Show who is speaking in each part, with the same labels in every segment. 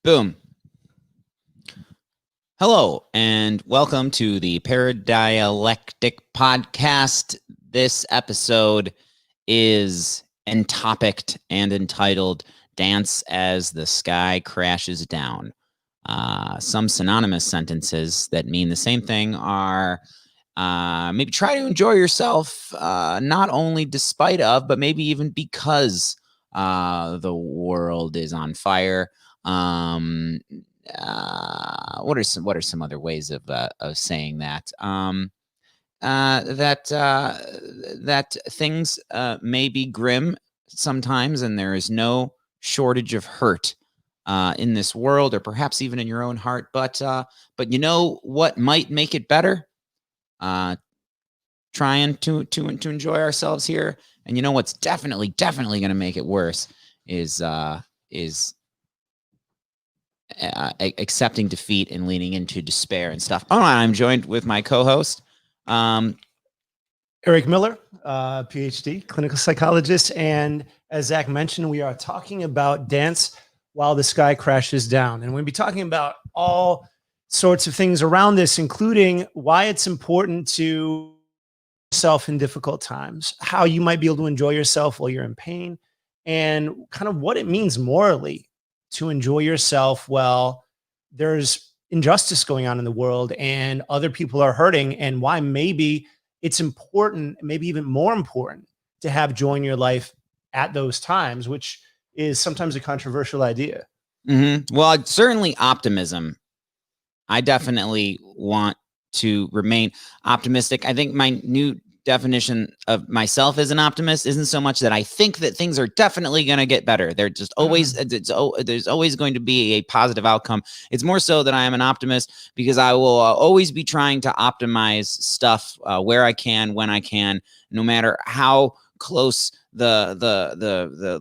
Speaker 1: Boom. Hello, and welcome to the Paradialectic podcast. This episode is entopicked and entitled Dance as the Sky Crashes Down. Some synonymous sentences that mean the same thing are maybe try to enjoy yourself, not only despite of, but maybe even because the world is on fire. What are some other ways of saying that? That things may be grim sometimes, and there is no shortage of hurt in this world, or perhaps even in your own heart. But you know what might make it better? Trying to enjoy ourselves here. And you know what's definitely going to make it worse is accepting defeat and leaning into despair and stuff. Oh, I'm joined with my co-host,
Speaker 2: Eric Miller, PhD, clinical psychologist. And as Zach mentioned, we are talking about Dance While the Sky Crashes Down. And we'll be talking about all sorts of things around this, including why it's important to yourself in difficult times, how you might be able to enjoy yourself while you're in pain, and kind of what it means morally to enjoy yourself while there's injustice going on in the world and other people are hurting, and why maybe it's important, maybe even more important, to have joy in your life at those times, which is sometimes a controversial idea.
Speaker 1: Mm-hmm. Well, certainly optimism. I definitely want to remain optimistic. I think my new definition of myself as an optimist isn't so much that I think that things are definitely going to get better. They're just always, there's always going to be a positive outcome. It's more so that I am an optimist because I will always be trying to optimize stuff where I can, when I can, no matter how close the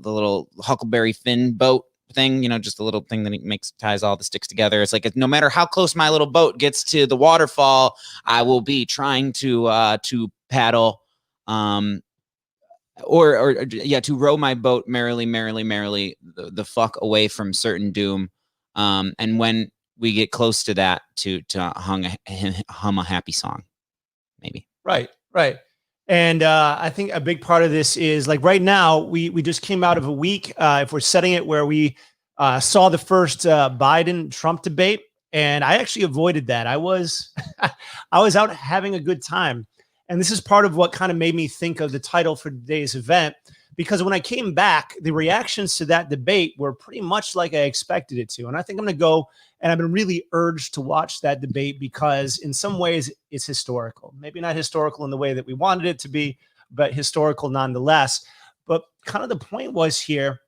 Speaker 1: little Huckleberry Finn boat thing, you know, just a little thing that ties all the sticks together. It's like, no matter how close my little boat gets to the waterfall, I will be trying to paddle, to row my boat merrily, the fuck away from certain doom. And when we get close to that, to hum a happy song, maybe.
Speaker 2: Right. And I think a big part of this is, like, right now, we just came out of a week, if we're setting it, where we saw the first Biden-Trump debate, and I actually avoided that. I was I was out having a good time. And this is part of what kind of made me think of the title for today's event, because when I came back, the reactions to that debate were pretty much like I expected it to. And I think I'm going to go, and I've been really urged to watch that debate because in some ways it's historical. Maybe not historical in the way that we wanted it to be, but historical nonetheless. But kind of the point was here,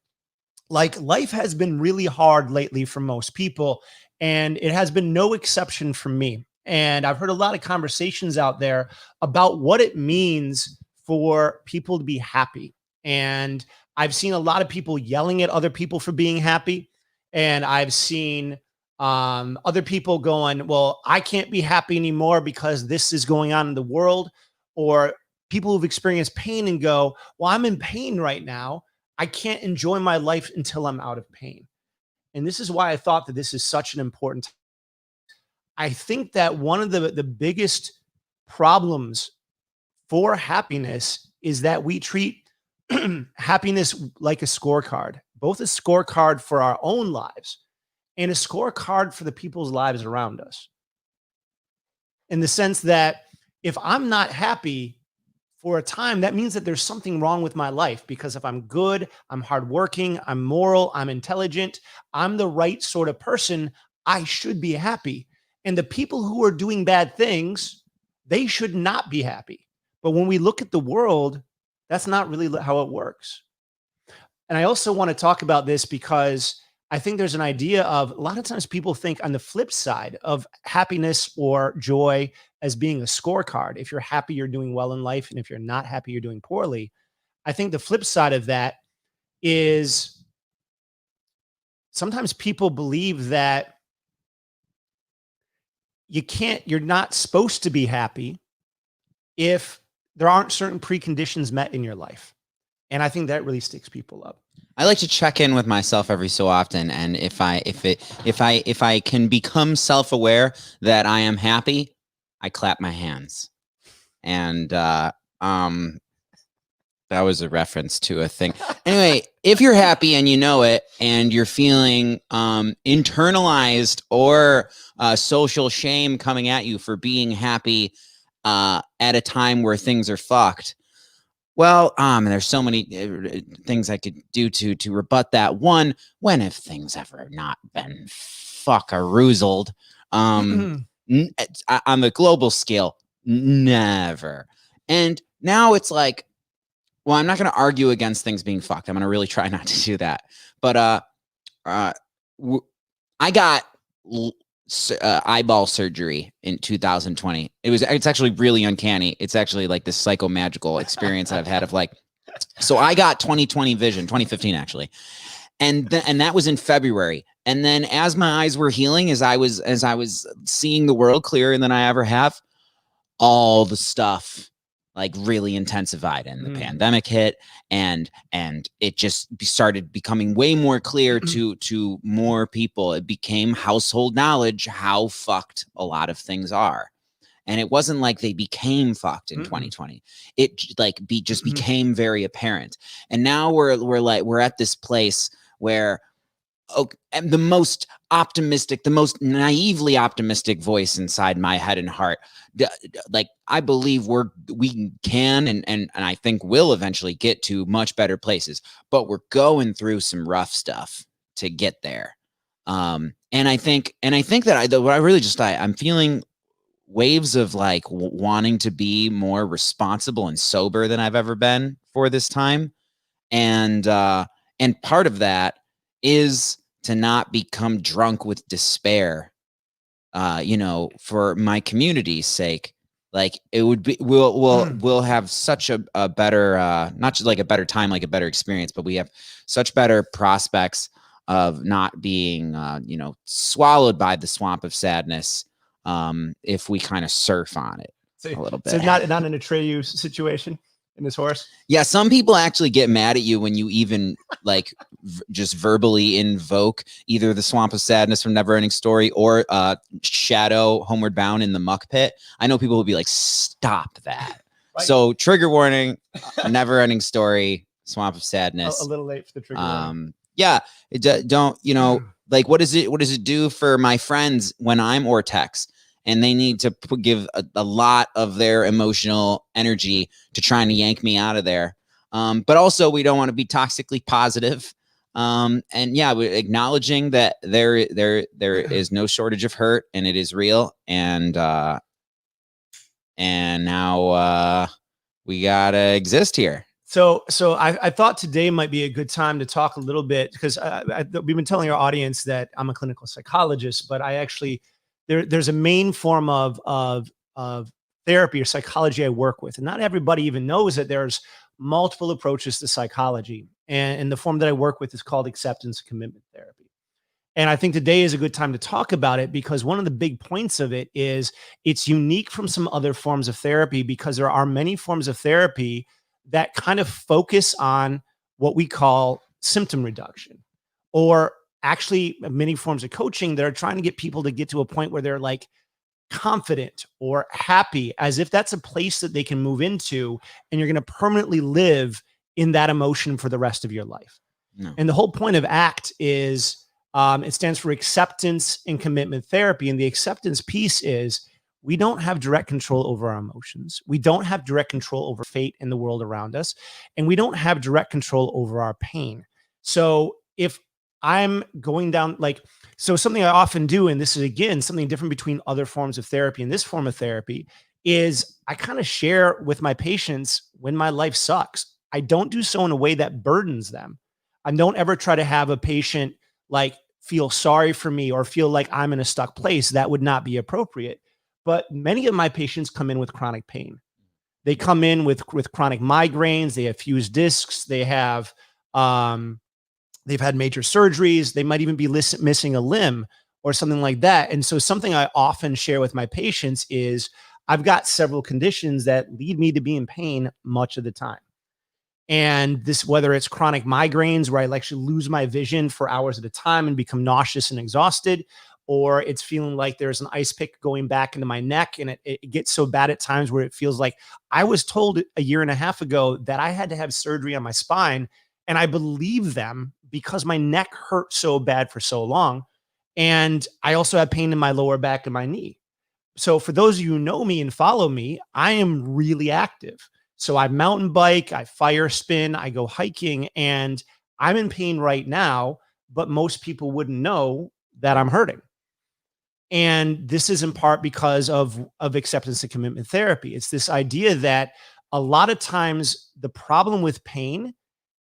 Speaker 2: like, life has been really hard lately for most people, and it has been no exception for me. And I've heard a lot of conversations out there about what it means for people to be happy. And I've seen a lot of people yelling at other people for being happy. And I've seen other people going, well, I can't be happy anymore because this is going on in the world. Or people who've experienced pain and go, well, I'm in pain right now. I can't enjoy my life until I'm out of pain. And this is why I thought that this is such an important. I think that one of the biggest problems for happiness is that we treat happiness like a scorecard, both a scorecard for our own lives and a scorecard for the people's lives around us. In the sense that if I'm not happy for a time, that means that there's something wrong with my life, because if I'm good, I'm hardworking, I'm moral, I'm intelligent, I'm the right sort of person, I should be happy. And the people who are doing bad things, they should not be happy. But when we look at the world, that's not really how it works. And I also want to talk about this because I think there's an idea of, a lot of times people think on the flip side of happiness or joy as being a scorecard. If you're happy, you're doing well in life. And if you're not happy, you're doing poorly. I think the flip side of that is sometimes people believe that you're not supposed to be happy if there aren't certain preconditions met in your life. And I think that really sticks people up.
Speaker 1: I like to check in with myself every so often, and if I can become self-aware that I am happy, I clap my hands. And that was a reference to a thing. Anyway, if you're happy and you know it, and you're feeling internalized or social shame coming at you for being happy at a time where things are fucked, well, there's so many things I could do to rebut that. One, when have things ever not been fuckaroozled? On the global scale, never. And now it's like, well, I'm not going to argue against things being fucked. I'm going to really try not to do that. But I got eyeball surgery in 2020. It's actually really uncanny. It's actually like this psychomagical experience that I've had of like, so I got 2020 vision, 2015 actually. And that was in February. And then as my eyes were healing, as I was seeing the world clearer than I ever have, all the stuff like really intensified, and the pandemic hit, and it just started becoming way more clear to more people. It became household knowledge how fucked a lot of things are. And it wasn't like they became fucked in 2020. It like just became very apparent. And now we're at this place where, and the most optimistic, the most naively optimistic voice inside my head and heart, like I believe we can and I think will eventually get to much better places, but we're going through some rough stuff to get there. And I think that I'm feeling waves of like wanting to be more responsible and sober than I've ever been for this time. And part of that is to not become drunk with despair, for my community's sake. Like it would be, we'll have such a better, not just like a better time, like a better experience, but we have such better prospects of not being, swallowed by the swamp of sadness, if we kind of surf on it a little bit.
Speaker 2: So not an Atreyu situation in this horse.
Speaker 1: Yeah, some people actually get mad at you when you even like just verbally invoke either the swamp of sadness from Neverending Story or Shadow Homeward Bound in the Muck Pit. I know people will be like, stop that. Right. So trigger warning, Neverending Story, Swamp of Sadness.
Speaker 2: A little late for the trigger warning.
Speaker 1: Yeah, don't, like what does it do for my friends when I'm Ortex and they need to give a lot of their emotional energy to trying to yank me out of there. But also we don't want to be toxically positive. And yeah, we're acknowledging that there is no shortage of hurt and it is real. And now we gotta exist here.
Speaker 2: So I thought today might be a good time to talk a little bit because we've been telling our audience that I'm a clinical psychologist, but I actually there's a main form of therapy or psychology I work with, and not everybody even knows that there's multiple approaches to psychology. And the form that I work with is called acceptance and commitment therapy. And I think today is a good time to talk about it because one of the big points of it is it's unique from some other forms of therapy because there are many forms of therapy that kind of focus on what we call symptom reduction, or actually many forms of coaching that are trying to get people to get to a point where they're like confident or happy, as if that's a place that they can move into and you're going to permanently live in that emotion for the rest of your life. No. And the whole point of ACT is it stands for acceptance and commitment therapy. And the acceptance piece is we don't have direct control over our emotions. We don't have direct control over fate in the world around us. And we don't have direct control over our pain. So if I'm going down so something I often do, and this is again, something different between other forms of therapy and this form of therapy, is I kind of share with my patients when my life sucks. I don't do so in a way that burdens them. I don't ever try to have a patient feel sorry for me or feel like I'm in a stuck place. That would not be appropriate. But many of my patients come in with chronic pain. They come in with chronic migraines. They have fused discs. They have, they've had major surgeries. They might even be missing a limb or something like that. And so something I often share with my patients is I've got several conditions that lead me to be in pain much of the time. And this, whether it's chronic migraines where I actually lose my vision for hours at a time and become nauseous and exhausted, or it's feeling like there's an ice pick going back into my neck. And it gets so bad at times where it feels like I was told a year and a half ago that I had to have surgery on my spine. And I believe them because my neck hurt so bad for so long. And I also have pain in my lower back and my knee. So for those of you who know me and follow me, I am really active. So I mountain bike, I fire spin, I go hiking, and I'm in pain right now, but most people wouldn't know that I'm hurting. And this is in part because of acceptance and commitment therapy. It's this idea that a lot of times the problem with pain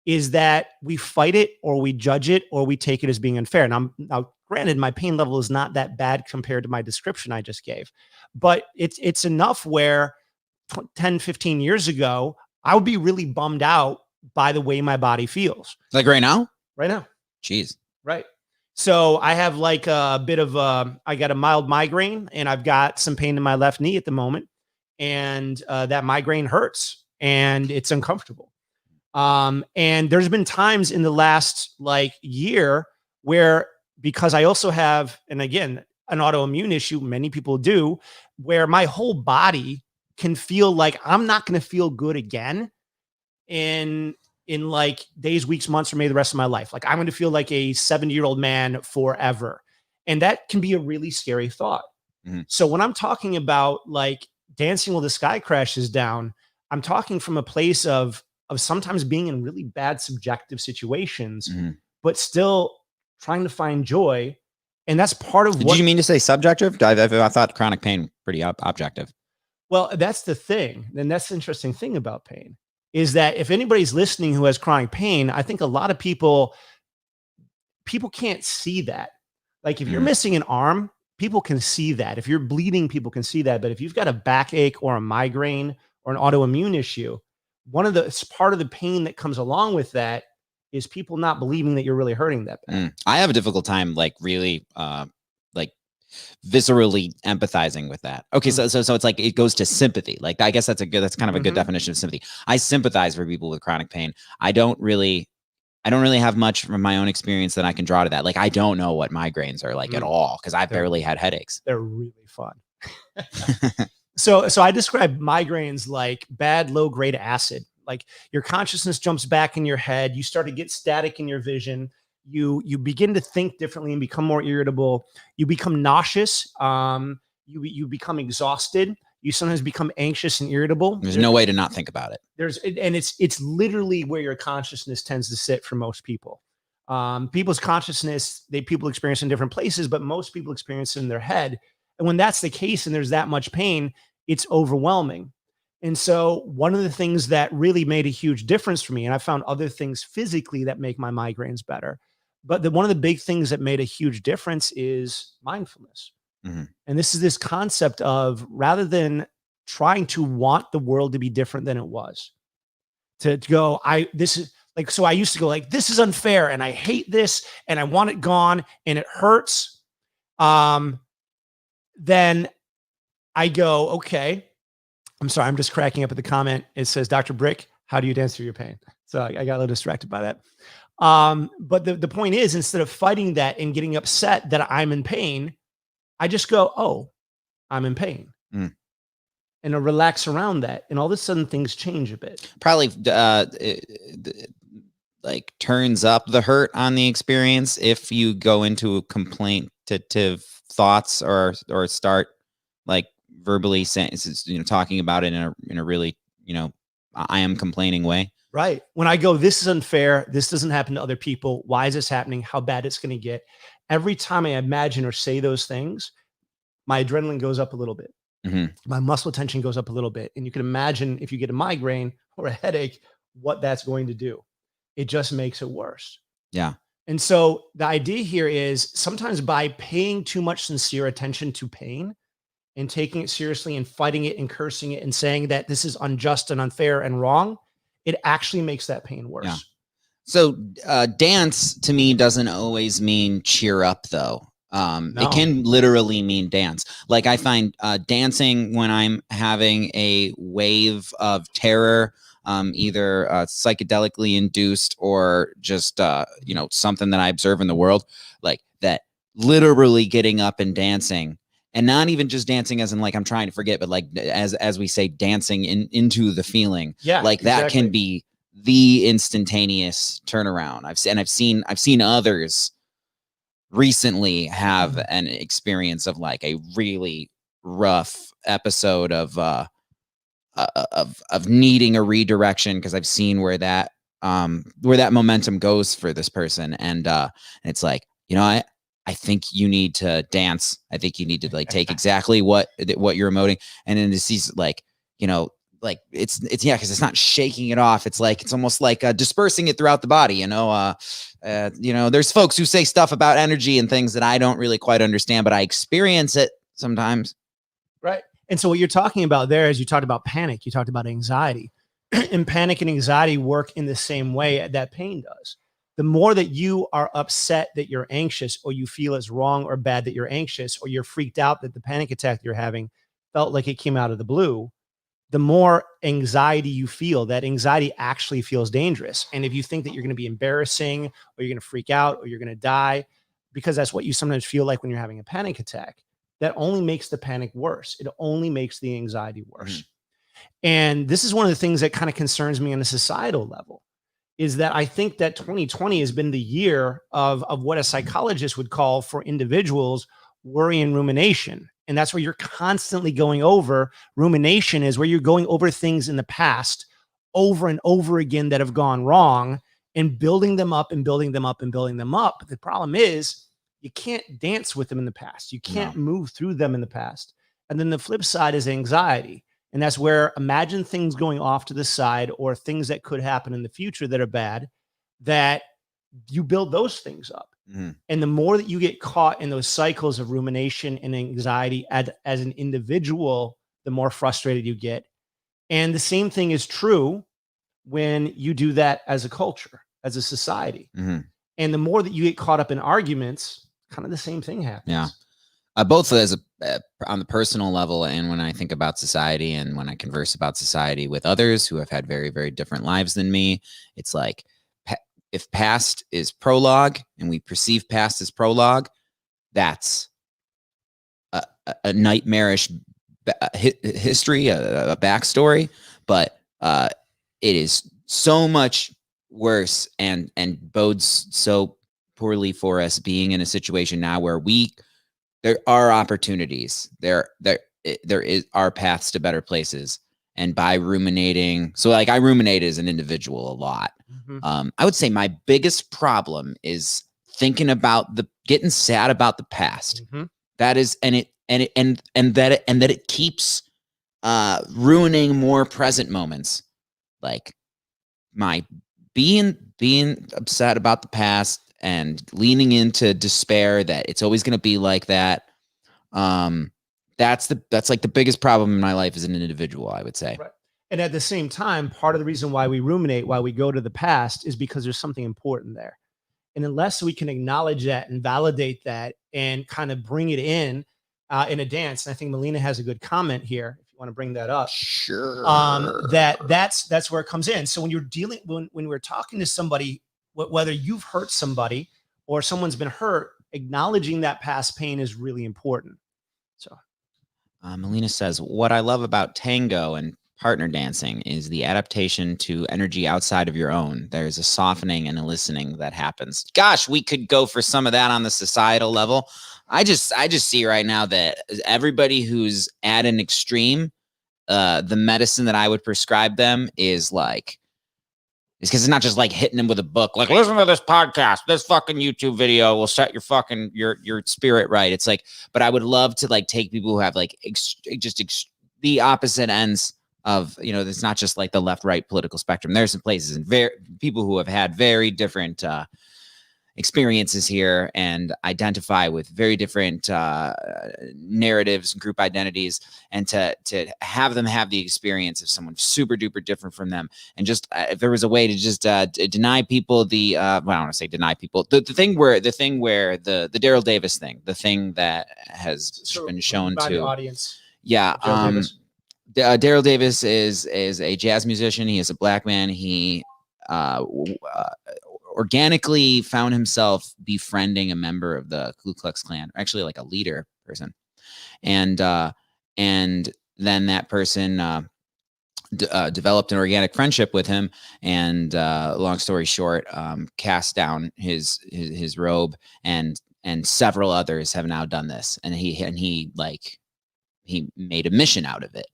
Speaker 2: is that we fight it or we judge it or we take it as being unfair. Now, granted, my pain level is not that bad compared to my description I just gave, but it's enough where 10, 15 years ago, I would be really bummed out by the way my body feels.
Speaker 1: Like right now?
Speaker 2: Right now.
Speaker 1: Jeez.
Speaker 2: Right. So I have like a bit of I got a mild migraine and I've got some pain in my left knee at the moment. And that migraine hurts and it's uncomfortable. And there's been times in the last like year where, because I also have, and again, an autoimmune issue, many people do, where my whole body can feel like I'm not going to feel good again in like days, weeks, months, or maybe the rest of my life. Like I'm going to feel like a 70-year-old man forever. And that can be a really scary thought. Mm-hmm. So when I'm talking about like dancing while the sky crashes down, I'm talking from a place of sometimes being in really bad subjective situations, mm-hmm. but still trying to find joy. And that's part of
Speaker 1: Did you mean to say subjective? I thought chronic pain pretty objective.
Speaker 2: Well, that's the thing. And that's the interesting thing about pain is that if anybody's listening who has chronic pain, I think a lot of people can't see that. Like if you're missing an arm, people can see that. If you're bleeding, people can see that. But if you've got a backache or a migraine or an autoimmune issue, part of the pain that comes along with that is people not believing that you're really hurting that bad.
Speaker 1: I have a difficult time, like really, like viscerally empathizing with that. Okay. So it's like, it goes to sympathy. Like, I guess that's kind of a good definition of sympathy. I sympathize for people with chronic pain. I don't really have much from my own experience that I can draw to that. Like, I don't know what migraines are like at all, because I've barely had headaches.
Speaker 2: They're really fun. So I describe migraines like bad low-grade acid. Like your consciousness jumps back in your head. You start to get static in your vision. You begin to think differently and become more irritable. You become nauseous. You become exhausted. You sometimes become anxious and irritable.
Speaker 1: There's no way to not think about it.
Speaker 2: It's literally where your consciousness tends to sit for most people. People's consciousness, people experience in different places, but most people experience it in their head. And when that's the case and there's that much pain, it's overwhelming. And so one of the things that really made a huge difference for me, and I found other things physically that make my migraines better, but one of the big things that made a huge difference is mindfulness. Mm-hmm. And this is this concept of, rather than trying to want the world to be different than it was, to go, so I used to go like, this is unfair and I hate this and I want it gone and it hurts. Then I go, okay, I'm sorry, I'm just cracking up at the comment. It says, Dr. Brick, how do you dance through your pain? So I got a little distracted by that. But the point is, instead of fighting that and getting upset that I'm in pain, I just go, oh, I'm in pain. And I relax around that. And all of a sudden things change a bit.
Speaker 1: Probably like turns up the hurt on the experience if you go into a complaintative thoughts or start like verbally saying, talking about it in a really, I am complaining way.
Speaker 2: Right. When I go, this is unfair. This doesn't happen to other people. Why is this happening? How bad it's going to get? Every time I imagine or say those things, my adrenaline goes up a little bit. Mm-hmm. My muscle tension goes up a little bit. And you can imagine if you get a migraine or a headache, what that's going to do. It just makes it worse.
Speaker 1: Yeah.
Speaker 2: And so the idea here is sometimes by paying too much sincere attention to pain and taking it seriously and fighting it and cursing it and saying that this is unjust and unfair and wrong, it actually makes that pain worse.
Speaker 1: Yeah. So dance to me doesn't always mean cheer up though. No. It can literally mean dance. Like I find dancing when I'm having a wave of terror either psychedelically induced or just something that I observe in the world, like that literally getting up and dancing, and not even just dancing as in like I'm trying to forget, but like as we say, dancing into the feeling.
Speaker 2: Yeah,
Speaker 1: like that can be the instantaneous turnaround. I've seen others recently have an experience of like a really rough episode of needing a redirection, because I've seen where that momentum goes for this person, and it's like, I think you need to dance. I think you need to like take exactly what you're emoting, and then to see like, like it's because it's not shaking it off. It's like, it's almost like dispersing it throughout the body. There's folks who say stuff about energy and things that I don't really quite understand, but I experience it sometimes.
Speaker 2: Right. And so what you're talking about there is, you talked about panic, you talked about anxiety, and panic and anxiety work in the same way that pain does. The more that you are upset that you're anxious, or you feel it's wrong or bad that you're anxious, or you're freaked out that the panic attack you're having felt like it came out of the blue, the more anxiety you feel. That anxiety actually feels dangerous. And if you think that you're going to be embarrassing, or you're going to freak out, or you're going to die, because that's what you sometimes feel like when you're having a panic attack, that only makes the panic worse. It only makes the anxiety worse. And this is one of the things that kind of concerns me on a societal level, is that I think that 2020 has been the year of what a psychologist would call, for individuals, worry and rumination. And that's where you're constantly going over. Rumination is where you're going over things in the past over and over again that have gone wrong, and building them up and building them up and building them up. But the problem is, you can't dance with them in the past. You can't move through them in the past. And then the flip side is anxiety. And that's where, imagine things going off to the side, or things that could happen in the future that are bad, that you build those things up. And the more that you get caught in those cycles of rumination and anxiety as an individual, the more frustrated you get. And the same thing is true when you do that as a culture, as a society. And the more that you get caught up in arguments, kind of the same thing happens.
Speaker 1: Yeah. Both as on the personal level, and when I think about society, and when I converse about society with others who have had very, very different lives than me, it's like, if past is prologue and we perceive past as prologue, that's a nightmarish history, a backstory. But it is so much worse and bodes so poorly for us being in a situation now where there are opportunities. There are paths to better places. And by ruminating, so like I ruminate as an individual a lot. I would say my biggest problem is thinking about getting sad about the past. That is, and that it keeps ruining more present moments. Like my being upset about the past and leaning into despair that it's always going to be like that. That's like the biggest problem in my life as an individual, I would say.
Speaker 2: Right. And at the same time, part of the reason why we ruminate, why we go to the past, is because there's something important there. And unless we can acknowledge that and validate that and kind of bring it in a dance, and I think Melina has a good comment here, if you want to bring that up.
Speaker 1: Sure.
Speaker 2: That's where it comes in. So when you're dealing, when we're talking to somebody, whether you've hurt somebody or someone's been hurt, acknowledging that past pain is really important. So
Speaker 1: Melina says, what I love about tango and partner dancing is the adaptation to energy outside of your own. There's a softening and a listening that happens. Gosh, we could go for some of that on the societal level. I just see right now that everybody who's at an extreme, the medicine that I would prescribe them is because it's not just like hitting them with a book, like, listen to this podcast, this fucking YouTube video will set your fucking your spirit right. It's like, but I would love to like take people who have like the opposite ends of, it's not just like the left right political spectrum. There's some places and people who have had very different experiences here and identify with very different narratives and group identities, and to have them have the experience of someone super duper different from them. And just if there was a way to just deny people the well, I don't want to say deny people, the thing where the Daryl Davis thing, the thing that has been shown to
Speaker 2: the audience.
Speaker 1: yeah, Daryl Davis is a jazz musician. He is a black man. He organically found himself befriending a member of the Ku Klux Klan, actually like a leader person, and then that person developed an organic friendship with him, and long story short, cast down his robe, and several others have now done this, and he made a mission out of it.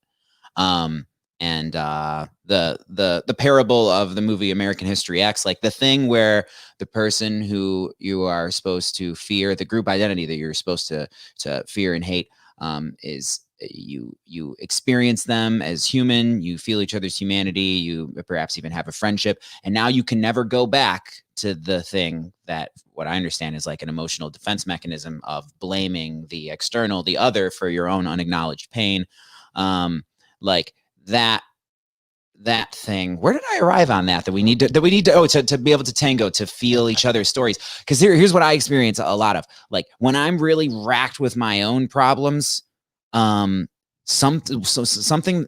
Speaker 1: And the parable of the movie American History X, like the thing where the person who you are supposed to fear, the group identity that you're supposed to fear and hate, is you experience them as human, you feel each other's humanity, you perhaps even have a friendship, and now you can never go back to the thing that, what I understand, is like an emotional defense mechanism of blaming the external, the other, for your own unacknowledged pain. Like that thing. Where did I arrive on that? That we need to to be able to tango, to feel each other's stories. Because here's what I experience a lot of. Like when I'm really racked with my own problems, something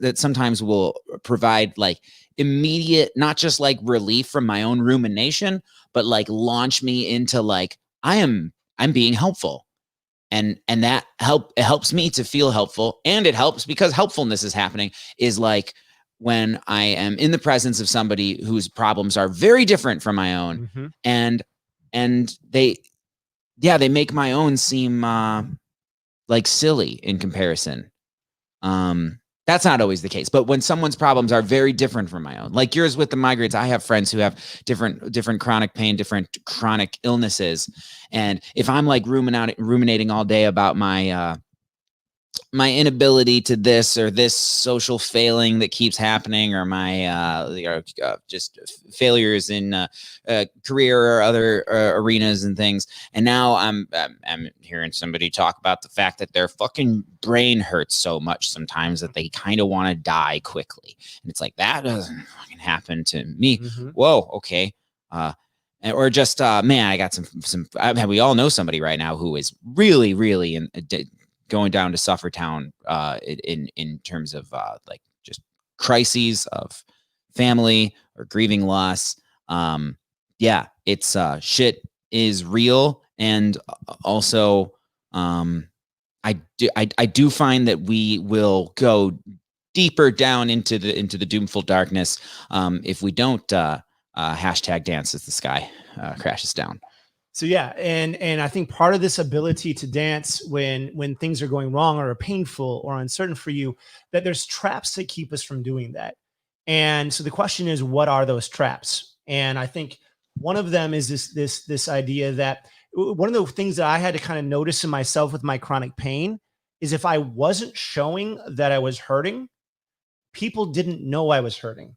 Speaker 1: that sometimes will provide like immediate, not just like relief from my own rumination, but like launch me into like I'm being helpful. And that it helps me to feel helpful, and it helps because helpfulness is happening, is like when I am in the presence of somebody whose problems are very different from my own, and they make my own seem like silly in comparison. That's not always the case, but when someone's problems are very different from my own, like yours with the migraines, I have friends who have different chronic pain, different chronic illnesses. And if I'm like ruminating all day about my inability to this or this social failing that keeps happening, or my just failures in career or other arenas and things, and now I'm hearing somebody talk about the fact that their fucking brain hurts so much sometimes that they kind of want to die quickly, and it's like, that doesn't fucking happen to me. Whoa, okay. Or just man, I got some. We all know somebody right now who is really going down to Suffertown in terms of like just crises of family or grieving loss. Yeah, it's shit is real, and also I do find that we will go deeper down into the doomful darkness if we don't hashtag dance as the sky crashes down.
Speaker 2: So yeah, and I think part of this ability to dance when things are going wrong or are painful or uncertain for you, that there's traps that keep us from doing that. And so the question is, what are those traps? And I think one of them is this idea that one of the things that I had to kind of notice in myself with my chronic pain is if I wasn't showing that I was hurting, people didn't know I was hurting.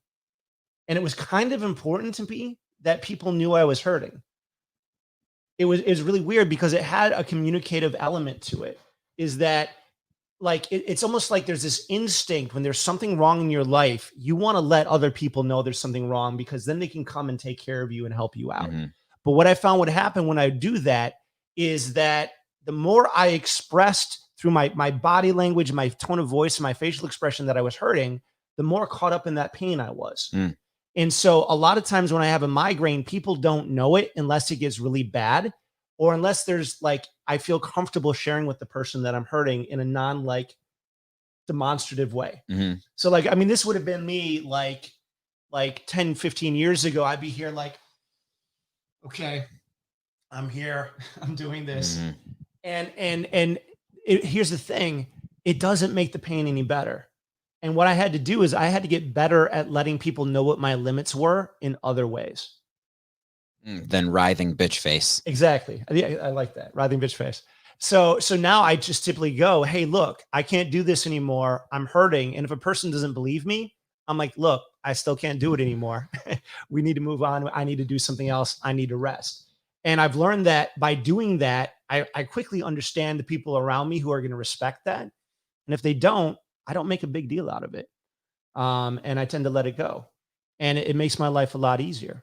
Speaker 2: And it was kind of important to me that people knew I was hurting. It was really weird because it had a communicative element to it, is that like, it's almost like there's this instinct when there's something wrong in your life, you want to let other people know there's something wrong because then they can come and take care of you and help you out. But what I found would happen when I do that is that the more I expressed through my body language, my tone of voice, and my facial expression that I was hurting, the more caught up in that pain I was. And so a lot of times when I have a migraine, people don't know it unless it gets really bad, or unless there's like, I feel comfortable sharing with the person that I'm hurting in a non like demonstrative way. So like, I mean, this would have been me like 10, 15 years ago. I'd be here like, okay, I'm here, I'm doing this. And here's the thing, it doesn't make the pain any better. And what I had to do is I had to get better at letting people know what my limits were in other ways.
Speaker 1: Than writhing bitch face.
Speaker 2: Exactly. I like that. Writhing bitch face. So now I just typically go, hey, look, I can't do this anymore. I'm hurting. And if a person doesn't believe me, I'm like, look, I still can't do it anymore. We need to move on. I need to do something else. I need to rest. And I've learned that by doing that, I quickly understand the people around me who are going to respect that. And if they don't, I don't make a big deal out of it. And I tend to let it go. And it makes my life a lot easier.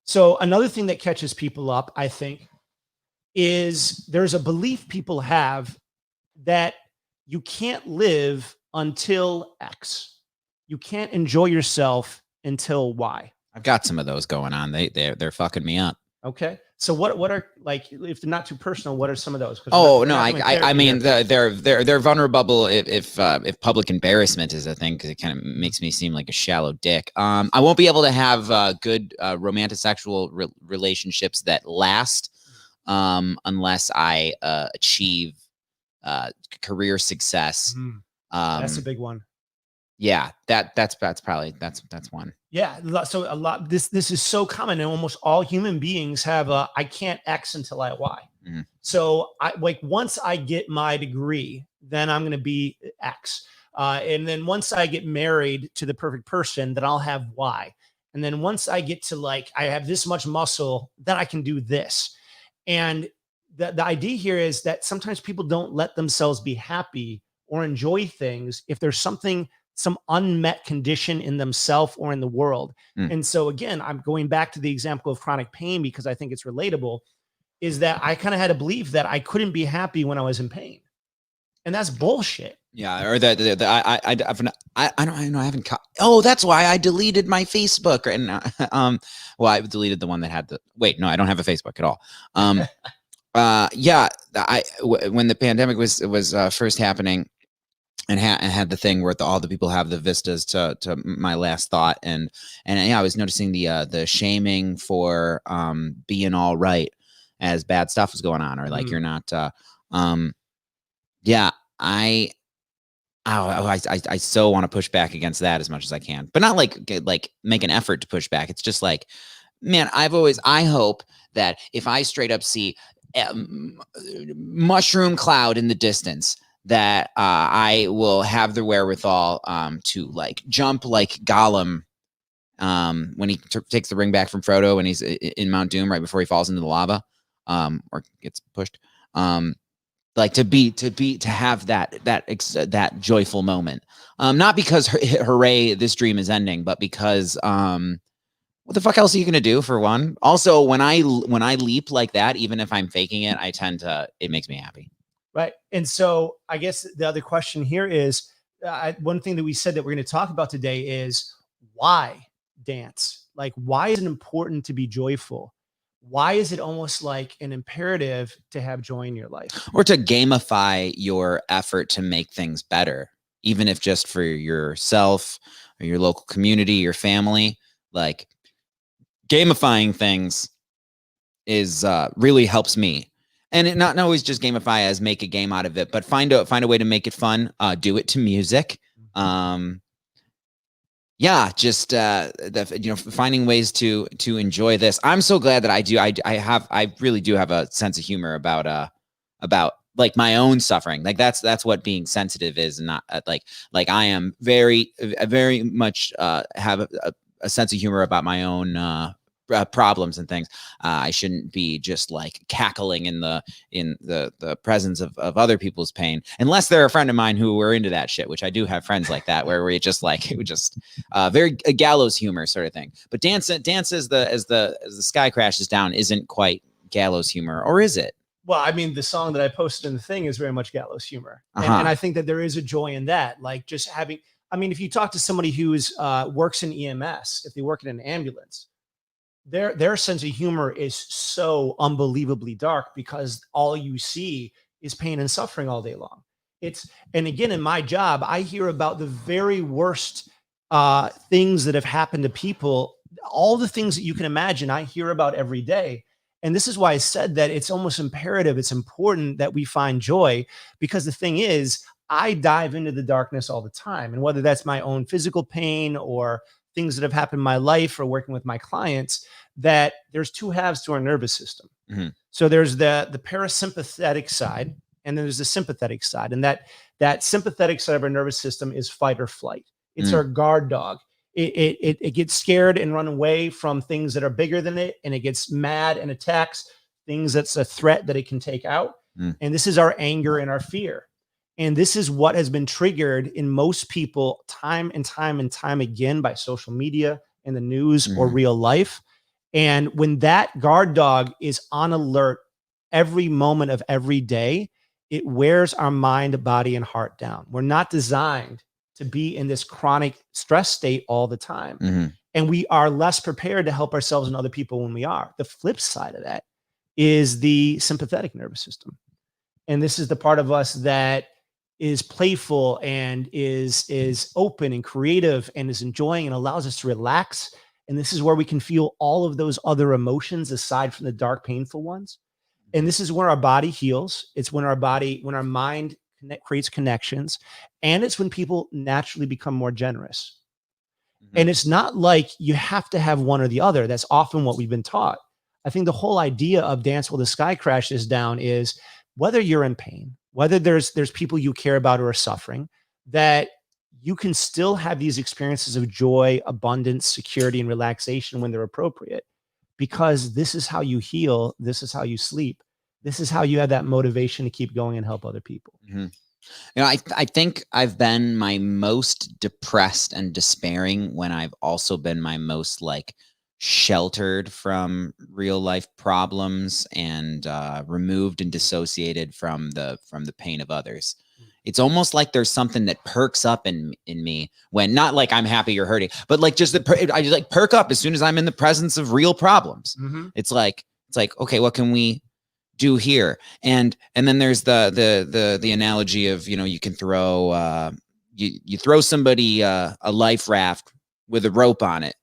Speaker 2: So another thing that catches people up, I think, is there's a belief people have that you can't live until X. You can't enjoy yourself until Y.
Speaker 1: I've got some of those going on. They're fucking me up.
Speaker 2: Okay. So what are, like, if they're not too personal, what are some of those?
Speaker 1: Oh no, I mean they're vulnerable if public embarrassment is a thing, because it kind of makes me seem like a shallow dick. I won't be able to have good romantic sexual relationships that last unless I achieve career success.
Speaker 2: That's a big one.
Speaker 1: Yeah, that's probably that's one.
Speaker 2: Yeah, so a lot. This is so common, and almost all human beings have a I can't X until I Y.
Speaker 1: Mm-hmm.
Speaker 2: So I like once I get my degree, then I'm going to be X, and then once I get married to the perfect person, then I'll have Y, and then once I get to like I have this much muscle, then I can do this. And the idea here is that sometimes people don't let themselves be happy or enjoy things if there's some unmet condition in themselves or in the world. And so again, I'm going back to the example of chronic pain because I think it's relatable, is that I kind of had a belief that I couldn't be happy when I was in pain. And that's bullshit.
Speaker 1: Yeah, or I don't know. I haven't. Oh, that's why I deleted my Facebook. And well, I deleted the one that had the. Wait, no, I don't have a Facebook at all. Yeah, when the pandemic was first happening, and had the thing where all the people have the vistas to my last thought, and yeah, I was noticing the shaming for being all right as bad stuff was going on, or like you're not. Yeah, I so want to push back against that as much as I can, but not like make an effort to push back. It's just like, man, I hope that if I straight up see mushroom cloud in the distance, that I will have the wherewithal to like jump like Gollum when he takes the ring back from Frodo when he's in Mount Doom right before he falls into the lava or gets pushed. Like to have that joyful moment, not because hooray this dream is ending, but because what the fuck else are you gonna do, for one? Also, when I leap like that, even if I'm faking it, it makes me happy.
Speaker 2: Right. And so I guess the other question here is one thing that we said that we're going to talk about today is why dance? Like, why is it important to be joyful? Why is it almost like an imperative to have joy in your life?
Speaker 1: Or to gamify your effort to make things better, even if just for yourself or your local community, your family. Like, gamifying things is really helps me. And it not always just gamify as make a game out of it, but find a way to make it fun. Do it to music. Yeah, just finding ways to enjoy this. I'm so glad that I really do have a sense of humor about like my own suffering. Like that's what being sensitive is, and not like I am very much have a sense of humor about my own problems and things. I shouldn't be just like cackling in the presence of other people's pain, unless they're a friend of mine who were into that shit, which I do have friends like that, where we just like, it would just very gallows humor sort of thing. But dance as the sky crashes down isn't quite gallows humor, or is it?
Speaker 2: Well, I mean, the song that I posted in the thing is very much gallows humor. And I think that there is a joy in that. Like just having, I mean, if you talk to somebody who's works in EMS, if they work in an ambulance, their sense of humor is so unbelievably dark because all you see is pain and suffering all day long. And again, in my job, I hear about the very worst things that have happened to people. All the things that you can imagine, I hear about every day. And this is why I said that it's almost imperative. It's important that we find joy, because the thing is, I dive into the darkness all the time. And whether that's my own physical pain or things that have happened in my life or working with my clients, that there's two halves to our nervous system. So there's the parasympathetic side, and there's the sympathetic side. And that sympathetic side of our nervous system is fight or flight. It's our guard dog. It gets scared and run away from things that are bigger than it, and it gets mad and attacks things that's a threat that it can take out. And this is our anger and our fear. And this is what has been triggered in most people time and time and time again by social media and the news or real life. And when that guard dog is on alert every moment of every day, it wears our mind, body, and heart down. We're not designed to be in this chronic stress state all the time.
Speaker 1: Mhm.
Speaker 2: And we are less prepared to help ourselves and other people when we are. The flip side of that is the sympathetic nervous system. And this is the part of us that is playful and is open and creative and is enjoying and allows us to relax. And this is where we can feel all of those other emotions aside from the dark, painful ones. And this is where our body heals. It's when when our mind creates connections, and it's when people naturally become more generous.
Speaker 1: Mhm.
Speaker 2: And it's not like you have to have one or the other. That's often what we've been taught. I think the whole idea of Dance While the Sky Crashes Down is whether you're in pain, whether there's people you care about who are suffering, that you can still have these experiences of joy, abundance, security, and relaxation when they're appropriate, because this is how you heal. This is how you sleep. This is how you have that motivation to keep going and help other people.
Speaker 1: Mhm. You know, I think I've been my most depressed and despairing when I've also been my most like sheltered from real life problems and removed and dissociated from the pain of others. It's almost like there's something that perks up in me when, not like I'm happy or hurting, but like just I just like perk up as soon as I'm in the presence of real problems.
Speaker 2: Mm-hmm.
Speaker 1: It's like okay, what can we do here? And then there's the analogy of, you know, you can throw you throw somebody a life raft with a rope on it,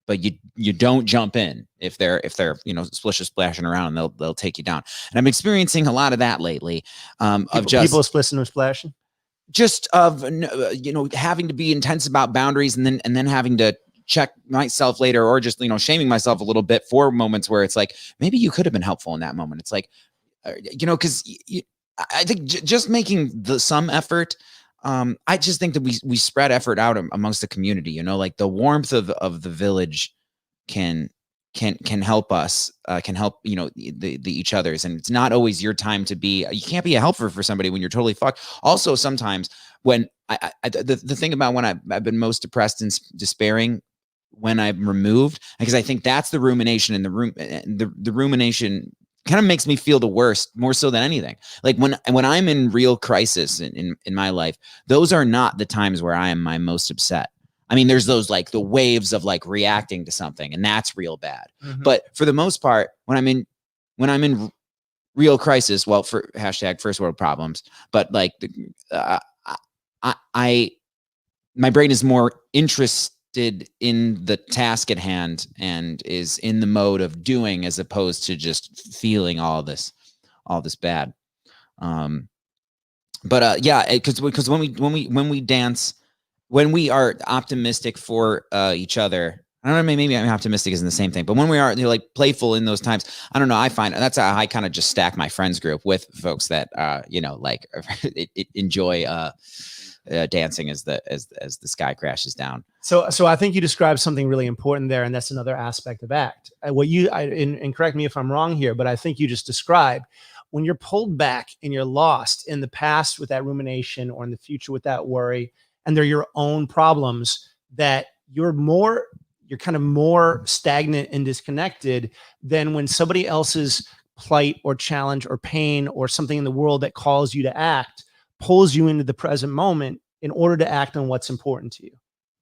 Speaker 1: but you don't jump in if they're you know, splashing around, and they'll take you down. And I'm experiencing a lot of that lately, of just
Speaker 2: people splishing and splashing.
Speaker 1: Just of you know, having to be intense about boundaries, and then having to check myself later, or just, you know, shaming myself a little bit for moments where it's like, maybe you could have been helpful in that moment. It's like, you know, because I think just making some effort. I just think that we spread effort out amongst the community. You know, like the warmth of the village can help us, can help, you know, the each other's. And it's not always your time to be. You can't be a helper for somebody when you're totally fucked. Also, sometimes when the thing about when I've been most depressed and despairing, when I'm removed, because I think that's the rumination in the room. The rumination kind of makes me feel the worst, more so than anything. Like when I'm in real crisis in my life, those are not the times where I am my most upset. I mean, there's those like the waves of like reacting to something, and that's real bad.
Speaker 2: Mm-hmm.
Speaker 1: But for the most part, when I'm in real crisis, well, for hashtag first world problems, but like my brain is more interested in the task at hand and is in the mode of doing, as opposed to just feeling all this bad. Yeah, because when we dance, when we are optimistic for each other, I don't know, maybe I'm optimistic isn't the same thing, but when we are, you know, like playful in those times, I don't know, I find that's how I kind of just stack my friends group with folks that you know, like enjoy dancing as the sky crashes down.
Speaker 2: So I think you described something really important there, and that's another aspect of ACT. And correct me if I'm wrong here, but I think you just described when you're pulled back and you're lost in the past with that rumination, or in the future with that worry, and they're your own problems, that you're kind of more stagnant and disconnected than when somebody else's plight or challenge or pain or something in the world that calls you to act pulls you into the present moment in order to act on what's important to you.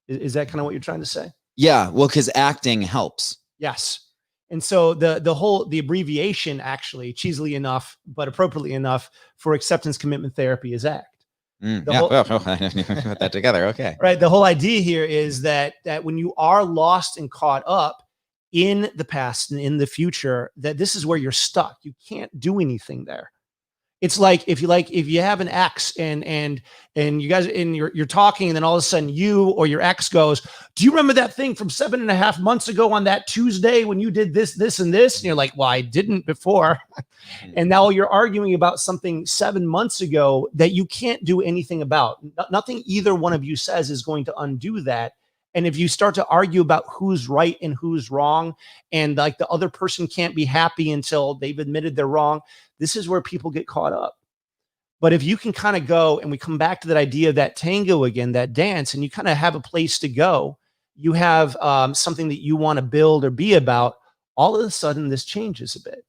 Speaker 2: Is that kind of what you're trying to say?
Speaker 1: Yeah, well, because acting helps.
Speaker 2: Yes. And so the abbreviation, actually, cheesily enough, but appropriately enough, for acceptance commitment therapy is ACT.
Speaker 1: Put that together. Okay.
Speaker 2: Right. The whole idea here is that when you are lost and caught up in the past and in the future, that this is where you're stuck. You can't do anything there. It's like if you have an ex and you guys and you're talking, and then all of a sudden you or your ex goes, "Do you remember that thing from 7.5 months ago on that Tuesday when you did this, this, and this?" And you're like, "Well, I didn't before." And now you're arguing about something 7 months ago that you can't do anything about. Nothing either one of you says is going to undo that. And if you start to argue about who's right and who's wrong, and like the other person can't be happy until they've admitted they're wrong, this is where people get caught up. But if you can kind of go, and we come back to that idea of that tango again, that dance, and you kind of have a place to go, you have something that you want to build or be about, all of a sudden this changes a bit.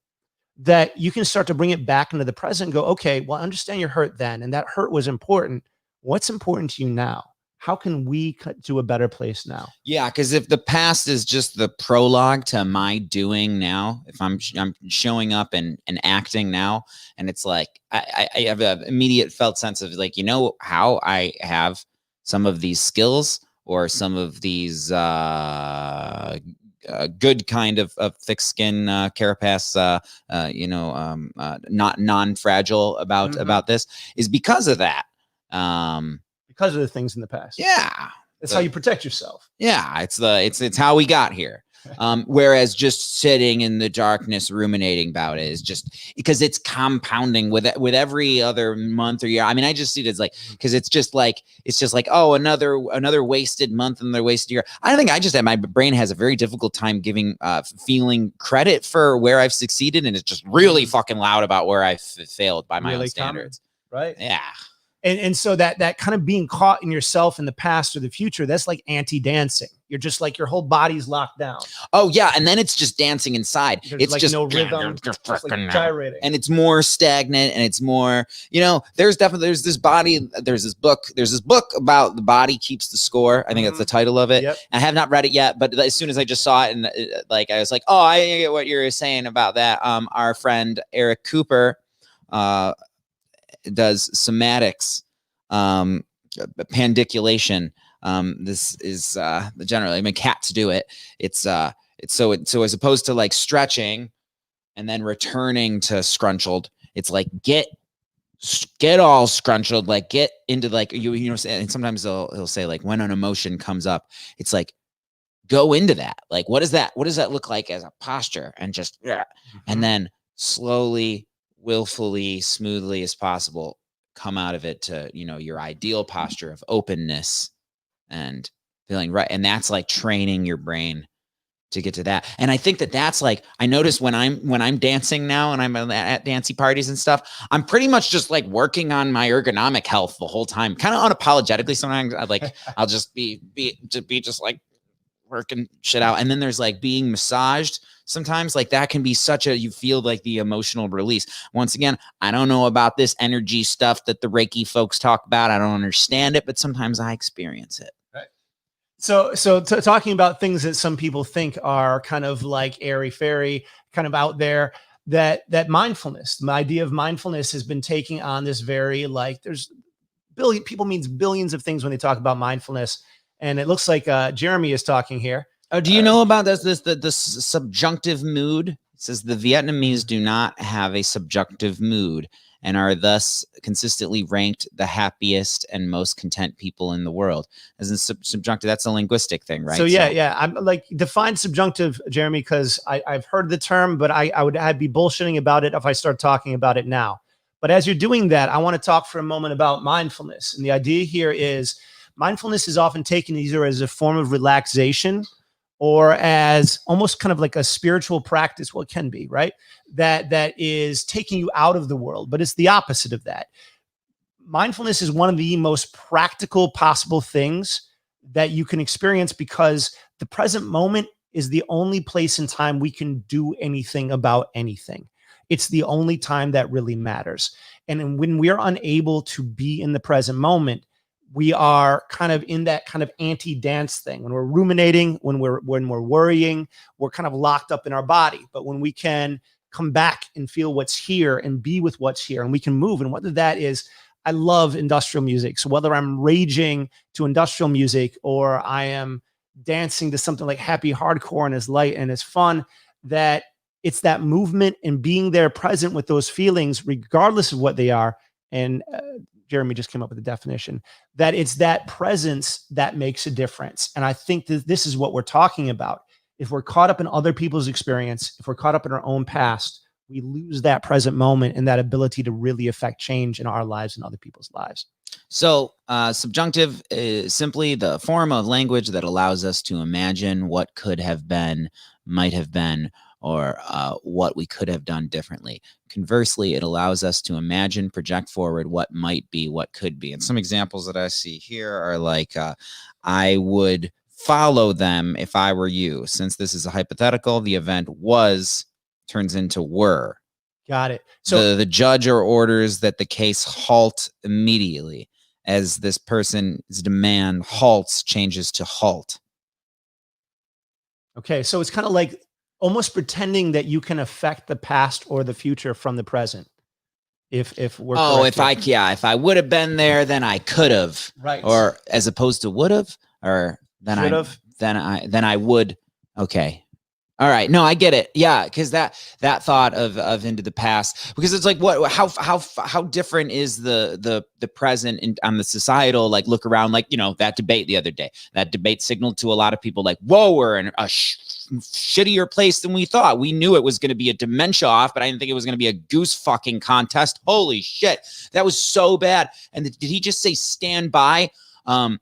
Speaker 2: that you can start to bring it back into the present and go, okay, well, I understand you're hurt then, and that hurt was important. What's important to you now? How can we cut to a better place now?
Speaker 1: Yeah, because if the past is just the prologue to my doing now, if I'm showing up and acting now, and it's like I have an immediate felt sense of like, you know, how I have some of these skills or some of these good kind of thick skin carapace, not non-fragile about this is because of that.
Speaker 2: Because of the things in the past.
Speaker 1: Yeah.
Speaker 2: That's how you protect yourself.
Speaker 1: Yeah, it's how we got here. Whereas just sitting in the darkness ruminating about it is just because it's compounding with every other month or year. I mean, I just see it as like, because it's just like oh, another wasted month, another wasted year. I think I just my brain has a very difficult time giving feeling credit for where I've succeeded, and it's just really fucking loud about where I failed by my own standards.
Speaker 2: Right.
Speaker 1: Yeah.
Speaker 2: And so that kind of being caught in yourself in the past or the future, that's like anti-dancing. You're just like your whole body's locked down.
Speaker 1: Oh yeah, and then it's just dancing inside.
Speaker 2: There's
Speaker 1: it's
Speaker 2: like
Speaker 1: just
Speaker 2: no rhythm, just like gyrating,
Speaker 1: and it's more stagnant, and it's more. There's this book about the body keeps the score. I think that's the title of it.
Speaker 2: Yep.
Speaker 1: I have not read it yet, but as soon as I just saw it, and I was like, oh, I get what you're saying about that. Our friend Eric Cooper does somatics, pandiculation. This is generally, I mean, cats do it. It's so as opposed to like stretching and then returning to scrunchled, it's like get all scrunchled, like get into like and sometimes he'll say like when an emotion comes up, it's like go into that. Like what does that look like as a posture, and just and then slowly, willfully, smoothly as possible come out of it to your ideal posture of openness and feeling right. And that's like training your brain to get to that. And I think that's like, I notice when I'm dancing now and I'm at dancey parties and stuff, I'm pretty much just like working on my ergonomic health the whole time, kind of unapologetically. Sometimes I'll just be just like working shit out. And then there's like being massaged sometimes, like that can be you feel like the emotional release. Once again, I don't know about this energy stuff that the Reiki folks talk about. I don't understand it, but sometimes I experience it.
Speaker 2: Right. So talking about things that some people think are kind of like airy fairy, kind of out there, that mindfulness, the idea of mindfulness has been taking on this very like there's people means billions of things when they talk about mindfulness. And it looks like Jeremy is talking here.
Speaker 1: Oh, do you know about the subjunctive mood? It says the Vietnamese do not have a subjunctive mood and are thus consistently ranked the happiest and most content people in the world. As in subjunctive, that's a linguistic thing, right?
Speaker 2: So yeah. I'm like define subjunctive, Jeremy, because I've heard the term, but I'd be bullshitting about it if I start talking about it now. But as you're doing that, I want to talk for a moment about mindfulness. And the idea here is mindfulness is often taken either as a form of relaxation or as almost kind of like a spiritual practice. Well, it can be, right? That is taking you out of the world, but it's the opposite of that. Mindfulness is one of the most practical possible things that you can experience because the present moment is the only place in time we can do anything about anything. It's the only time that really matters. And when we are unable to be in the present moment, we are kind of in that kind of anti-dance thing. When we're ruminating, when we're worrying, we're kind of locked up in our body. But when we can come back and feel what's here and be with what's here, and we can move, and whether that is, I love industrial music. So whether I'm raging to industrial music or I am dancing to something like happy hardcore and is light and is fun, that it's that movement and being there present with those feelings, regardless of what they are. And Jeremy just came up with a definition, that it's that presence that makes a difference. And I think that this is what we're talking about. If we're caught up in other people's experience, if we're caught up in our own past, we lose that present moment and that ability to really affect change in our lives and other people's lives.
Speaker 1: So subjunctive is simply the form of language that allows us to imagine what could have been, might have been, or what we could have done differently. Conversely, it allows us to imagine, project forward what might be, what could be. And some examples that I see here are like, I would follow them if I were you. Since this is a hypothetical, the event was turns into were.
Speaker 2: Got it. So
Speaker 1: The judge or orders that the case halt immediately as this person's demand halts changes to halt.
Speaker 2: okay, so it's kind of like almost pretending that you can affect the past or the future from the present. If we're correct here.
Speaker 1: If I would have been there, then I could have,
Speaker 2: Right.
Speaker 1: or as opposed to would have, or
Speaker 2: Should have.
Speaker 1: then I would. Okay. All right. No, I get it. Yeah, because that thought of into the past, because it's like how different is the present on the societal, like, look around, like, that debate the other day. That debate signaled to a lot of people like, whoa, we're in a shittier place than we thought. We knew it was going to be a dementia off, but I didn't think it was going to be a goose fucking contest. Holy shit, that was so bad. And did he just say stand by? And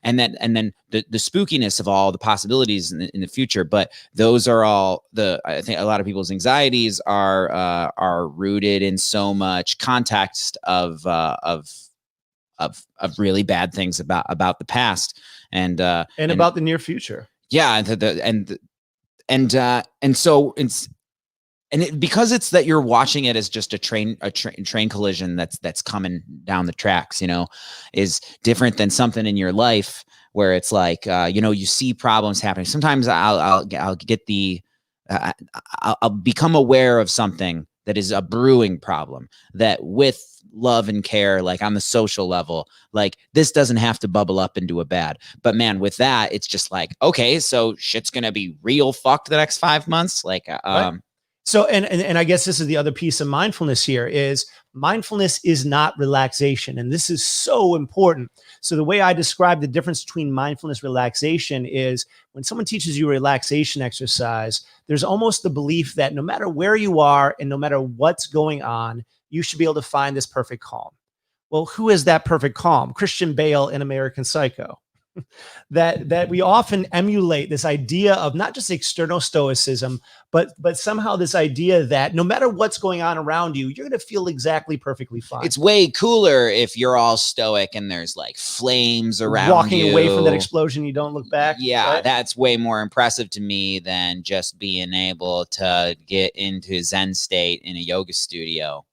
Speaker 1: then the spookiness of all the possibilities in the future. But those are all I think a lot of people's anxieties are rooted in so much context of really bad things about the past and
Speaker 2: about the near future.
Speaker 1: Yeah. And so it's, because it's that you're watching it as just a train collision that's coming down the tracks, is different than something in your life where it's like, you see problems happening. Sometimes I'll get I'll become aware of something that is a brewing problem that, with love and care, like on the social level, like, this doesn't have to bubble up into a bad, but man, with that, it's just like, okay, so shit's going to be real fucked the next 5 months. Like,
Speaker 2: right. So, and I guess this is the other piece of mindfulness here is mindfulness is not relaxation. And this is so important. So the way I describe the difference between mindfulness relaxation is when someone teaches you a relaxation exercise, there's almost the belief that no matter where you are and no matter what's going on, you should be able to find this perfect calm. Well, who is that perfect calm? Christian Bale in American Psycho. that we often emulate this idea of not just external stoicism, but somehow this idea that no matter what's going on around you, you're going to feel exactly perfectly fine.
Speaker 1: It's way cooler if you're all stoic and there's like flames around
Speaker 2: walking
Speaker 1: you.
Speaker 2: Away from that explosion, you don't look back.
Speaker 1: Yeah,
Speaker 2: right?
Speaker 1: That's way more impressive to me than just being able to get into Zen state in a yoga studio.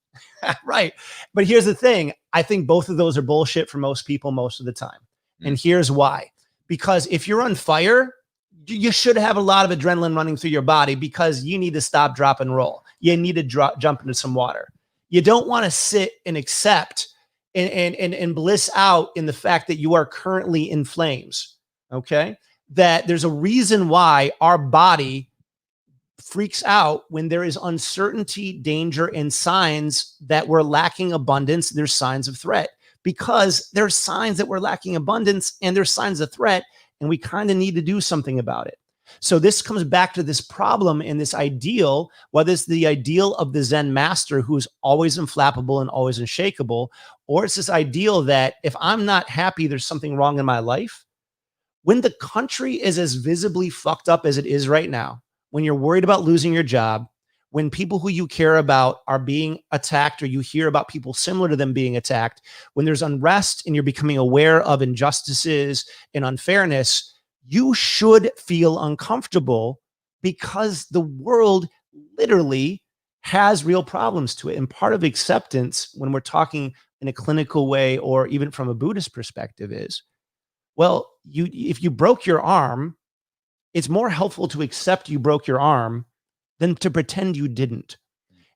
Speaker 2: Right. But here's the thing. I think both of those are bullshit for most people most of the time. And here's why. Because if you're on fire, you should have a lot of adrenaline running through your body because you need to stop, drop, and roll. You need to jump into some water. You don't want to sit and accept and bliss out in the fact that you are currently in flames. Okay. That there's a reason why our body freaks out when there is uncertainty, danger, and signs that we're lacking abundance. There's signs of threat. Because there's signs that we're lacking abundance and there's signs of threat, and we kind of need to do something about it. So this comes back to this problem and this ideal, whether it's the ideal of the Zen master who's always inflappable and always unshakable, or it's this ideal that if I'm not happy, there's something wrong in my life. When the country is as visibly fucked up as it is right now, when you're worried about losing your job, when people who you care about are being attacked, or you hear about people similar to them being attacked, when there's unrest and you're becoming aware of injustices and unfairness, you should feel uncomfortable because the world literally has real problems to it. And part of acceptance, when we're talking in a clinical way, or even from a Buddhist perspective, is, well, if you broke your arm, it's more helpful to accept you broke your arm than to pretend you didn't.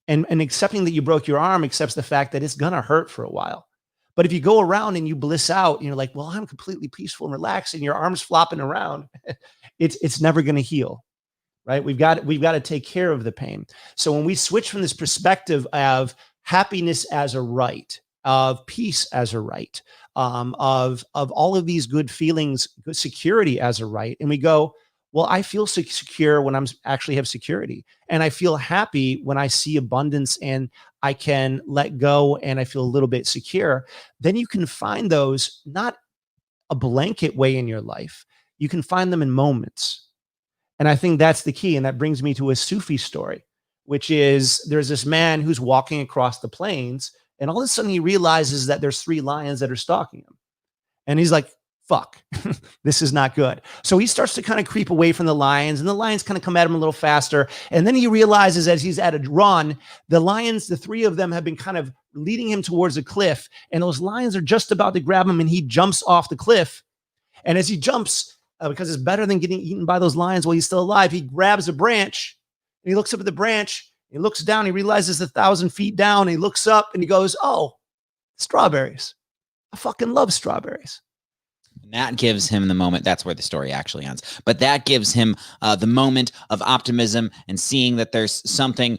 Speaker 2: And accepting that you broke your arm accepts the fact that it's gonna hurt for a while. But if you go around and you bliss out and you're like, well, I'm completely peaceful and relaxed, and your arm's flopping around, it's never gonna heal, right? We've got to take care of the pain. So when we switch from this perspective of happiness as a right, of peace as a right, of all of these good feelings, good security as a right, and we go, well, I feel secure when I'm actually have security. And I feel happy when I see abundance and I can let go and I feel a little bit secure. Then you can find those, not a blanket way in your life. You can find them in moments. And I think that's the key. And that brings me to a Sufi story, which is there's this man who's walking across the plains, and all of a sudden he realizes that there's 3 lions that are stalking him. And he's like, fuck, this is not good. So he starts to kind of creep away from the lions, and the lions kind of come at him a little faster. And then he realizes as he's at a run, the lions, the three of them have been kind of leading him towards a cliff, and those lions are just about to grab him, and he jumps off the cliff. And as he jumps, because it's better than getting eaten by those lions while he's still alive, he grabs a branch, and he looks up at the branch, he looks down, he realizes 1,000 feet down, and he looks up and he goes, oh, strawberries. I fucking love strawberries.
Speaker 1: And that gives him the moment. That's where the story actually ends. But that gives him the moment of optimism and seeing that there's something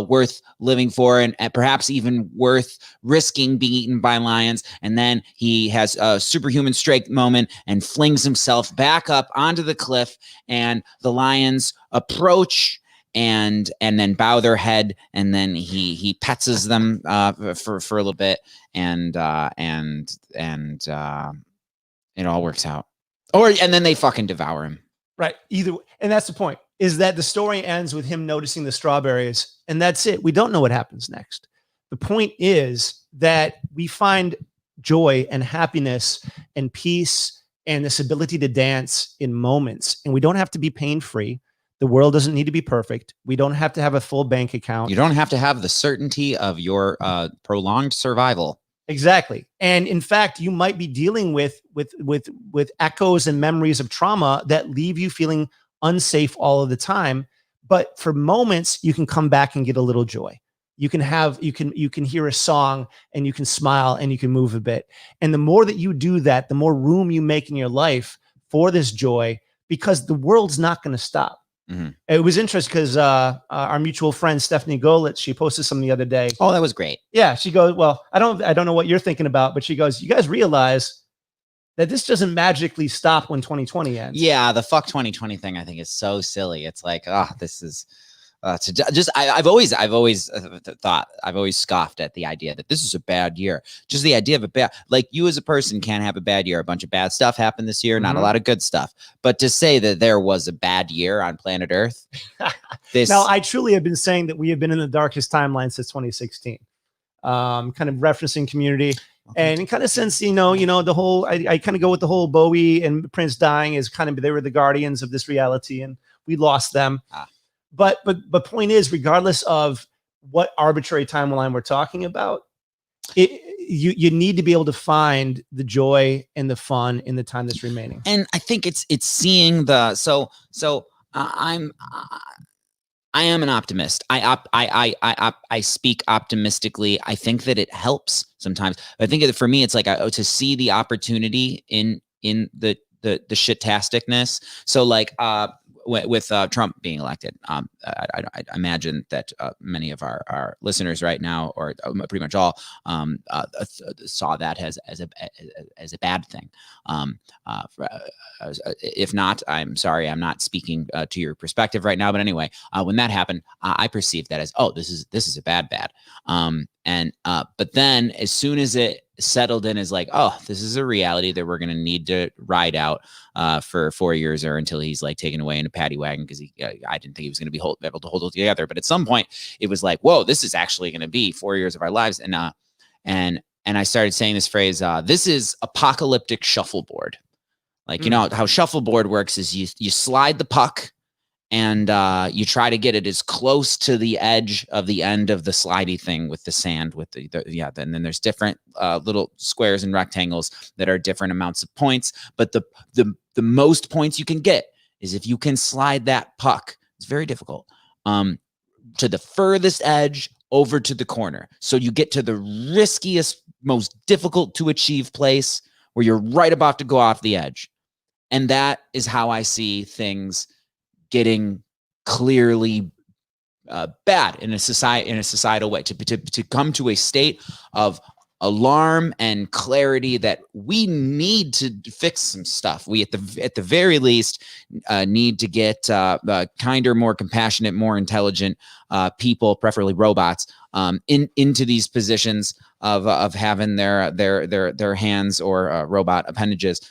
Speaker 1: worth living for, and perhaps even worth risking being eaten by lions. And then he has a superhuman strength moment and flings himself back up onto the cliff, and the lions approach and then bow their head, and then he pets them for a little bit, and it all works out. And then they fucking devour him.
Speaker 2: Right. Either way. And that's the point, is that the story ends with him noticing the strawberries, and that's it. We don't know what happens next. The point is that we find joy and happiness and peace and this ability to dance in moments, and we don't have to be pain-free. The world doesn't need to be perfect. We don't have to have a full bank account.
Speaker 1: You don't have to have the certainty of your prolonged survival.
Speaker 2: Exactly. And in fact, you might be dealing with echoes and memories of trauma that leave you feeling unsafe all of the time. But for moments, you can come back and get a little joy. You can hear a song and you can smile and you can move a bit. And the more that you do that, the more room you make in your life for this joy, because the world's not going to stop. Mm-hmm. It was interesting because our mutual friend Stephanie Golitz, she posted something the other day.
Speaker 1: Oh, that was great.
Speaker 2: Yeah, she goes, well, I don't know what you're thinking about, but she goes, you guys realize that this doesn't magically stop when 2020 ends.
Speaker 1: Yeah, the fuck 2020 thing I think is so silly. It's like, this is I've always scoffed at the idea that this is a bad year. Just the idea of a bad, like, you as a person can't have a bad year. A bunch of bad stuff happened this year, not a lot of good stuff. But to say that there was a bad year on planet Earth,
Speaker 2: now I truly have been saying that we have been in the darkest timeline since 2016. Kind of referencing Community. And kind of since, the whole, I kind of go with the whole Bowie and Prince dying is kind of, they were the guardians of this reality, and we lost them. But point is, regardless of what arbitrary timeline we're talking about, you need to be able to find the joy and the fun in the time that's remaining.
Speaker 1: And I think it's seeing the I am an optimist. I speak optimistically. I think that it helps sometimes. I think for me, it's like to see the opportunity in the shit-tasticness. So like with Trump being elected, I imagine that many of our listeners right now, or pretty much all, saw that as a bad thing. If not, I'm sorry, I'm not speaking to your perspective right now. But anyway, when that happened, I perceived that as, this is a bad. But then as soon as it settled in as like, this is a reality that we're going to need to ride out for 4 years, or until he's like taken away in a paddy wagon, because I didn't think he was going to be able to hold it together. But at some point it was like, whoa, this is actually going to be 4 years of our lives. And I started saying this phrase, this is apocalyptic shuffleboard. Like, you know how shuffleboard works is you slide the puck, and you try to get it as close to the edge of the end of the slidey thing with the sand, with and then there's different little squares and rectangles that are different amounts of points. But the most points you can get is if you can slide that puck. It's very difficult, to the furthest edge over to the corner. So you get to the riskiest, most difficult to achieve place where you're right about to go off the edge. And that is how I see things getting clearly bad in a societal way, to come to a state of alarm and clarity that we need to fix some stuff. We at the very least need to get kinder, more compassionate, more intelligent people, preferably robots, into these positions of having their hands or robot appendages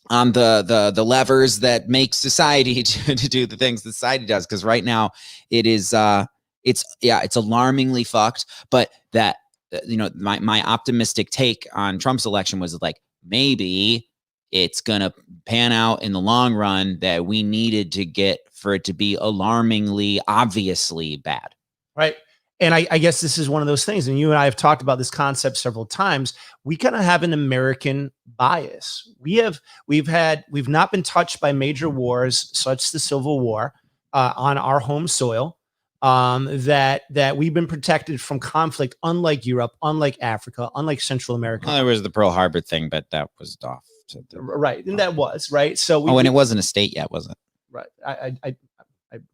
Speaker 1: on the levers that make society to do the things that society does. Because right now it is it's alarmingly fucked. But that my optimistic take on Trump's election was like, maybe it's going to pan out in the long run that we needed to get for it to be alarmingly, obviously bad.
Speaker 2: Right. And I guess this is one of those things, and you and I have talked about this concept several times. We kind of have an American bias. We've not been touched by major wars, such as the Civil War, on our home soil. That we've been protected from conflict, unlike Europe, unlike Africa, unlike Central America.
Speaker 1: Well, there was the Pearl Harbor thing, but that was off.
Speaker 2: Right, and that was right. So
Speaker 1: and it wasn't a state yet, was it?
Speaker 2: Right. I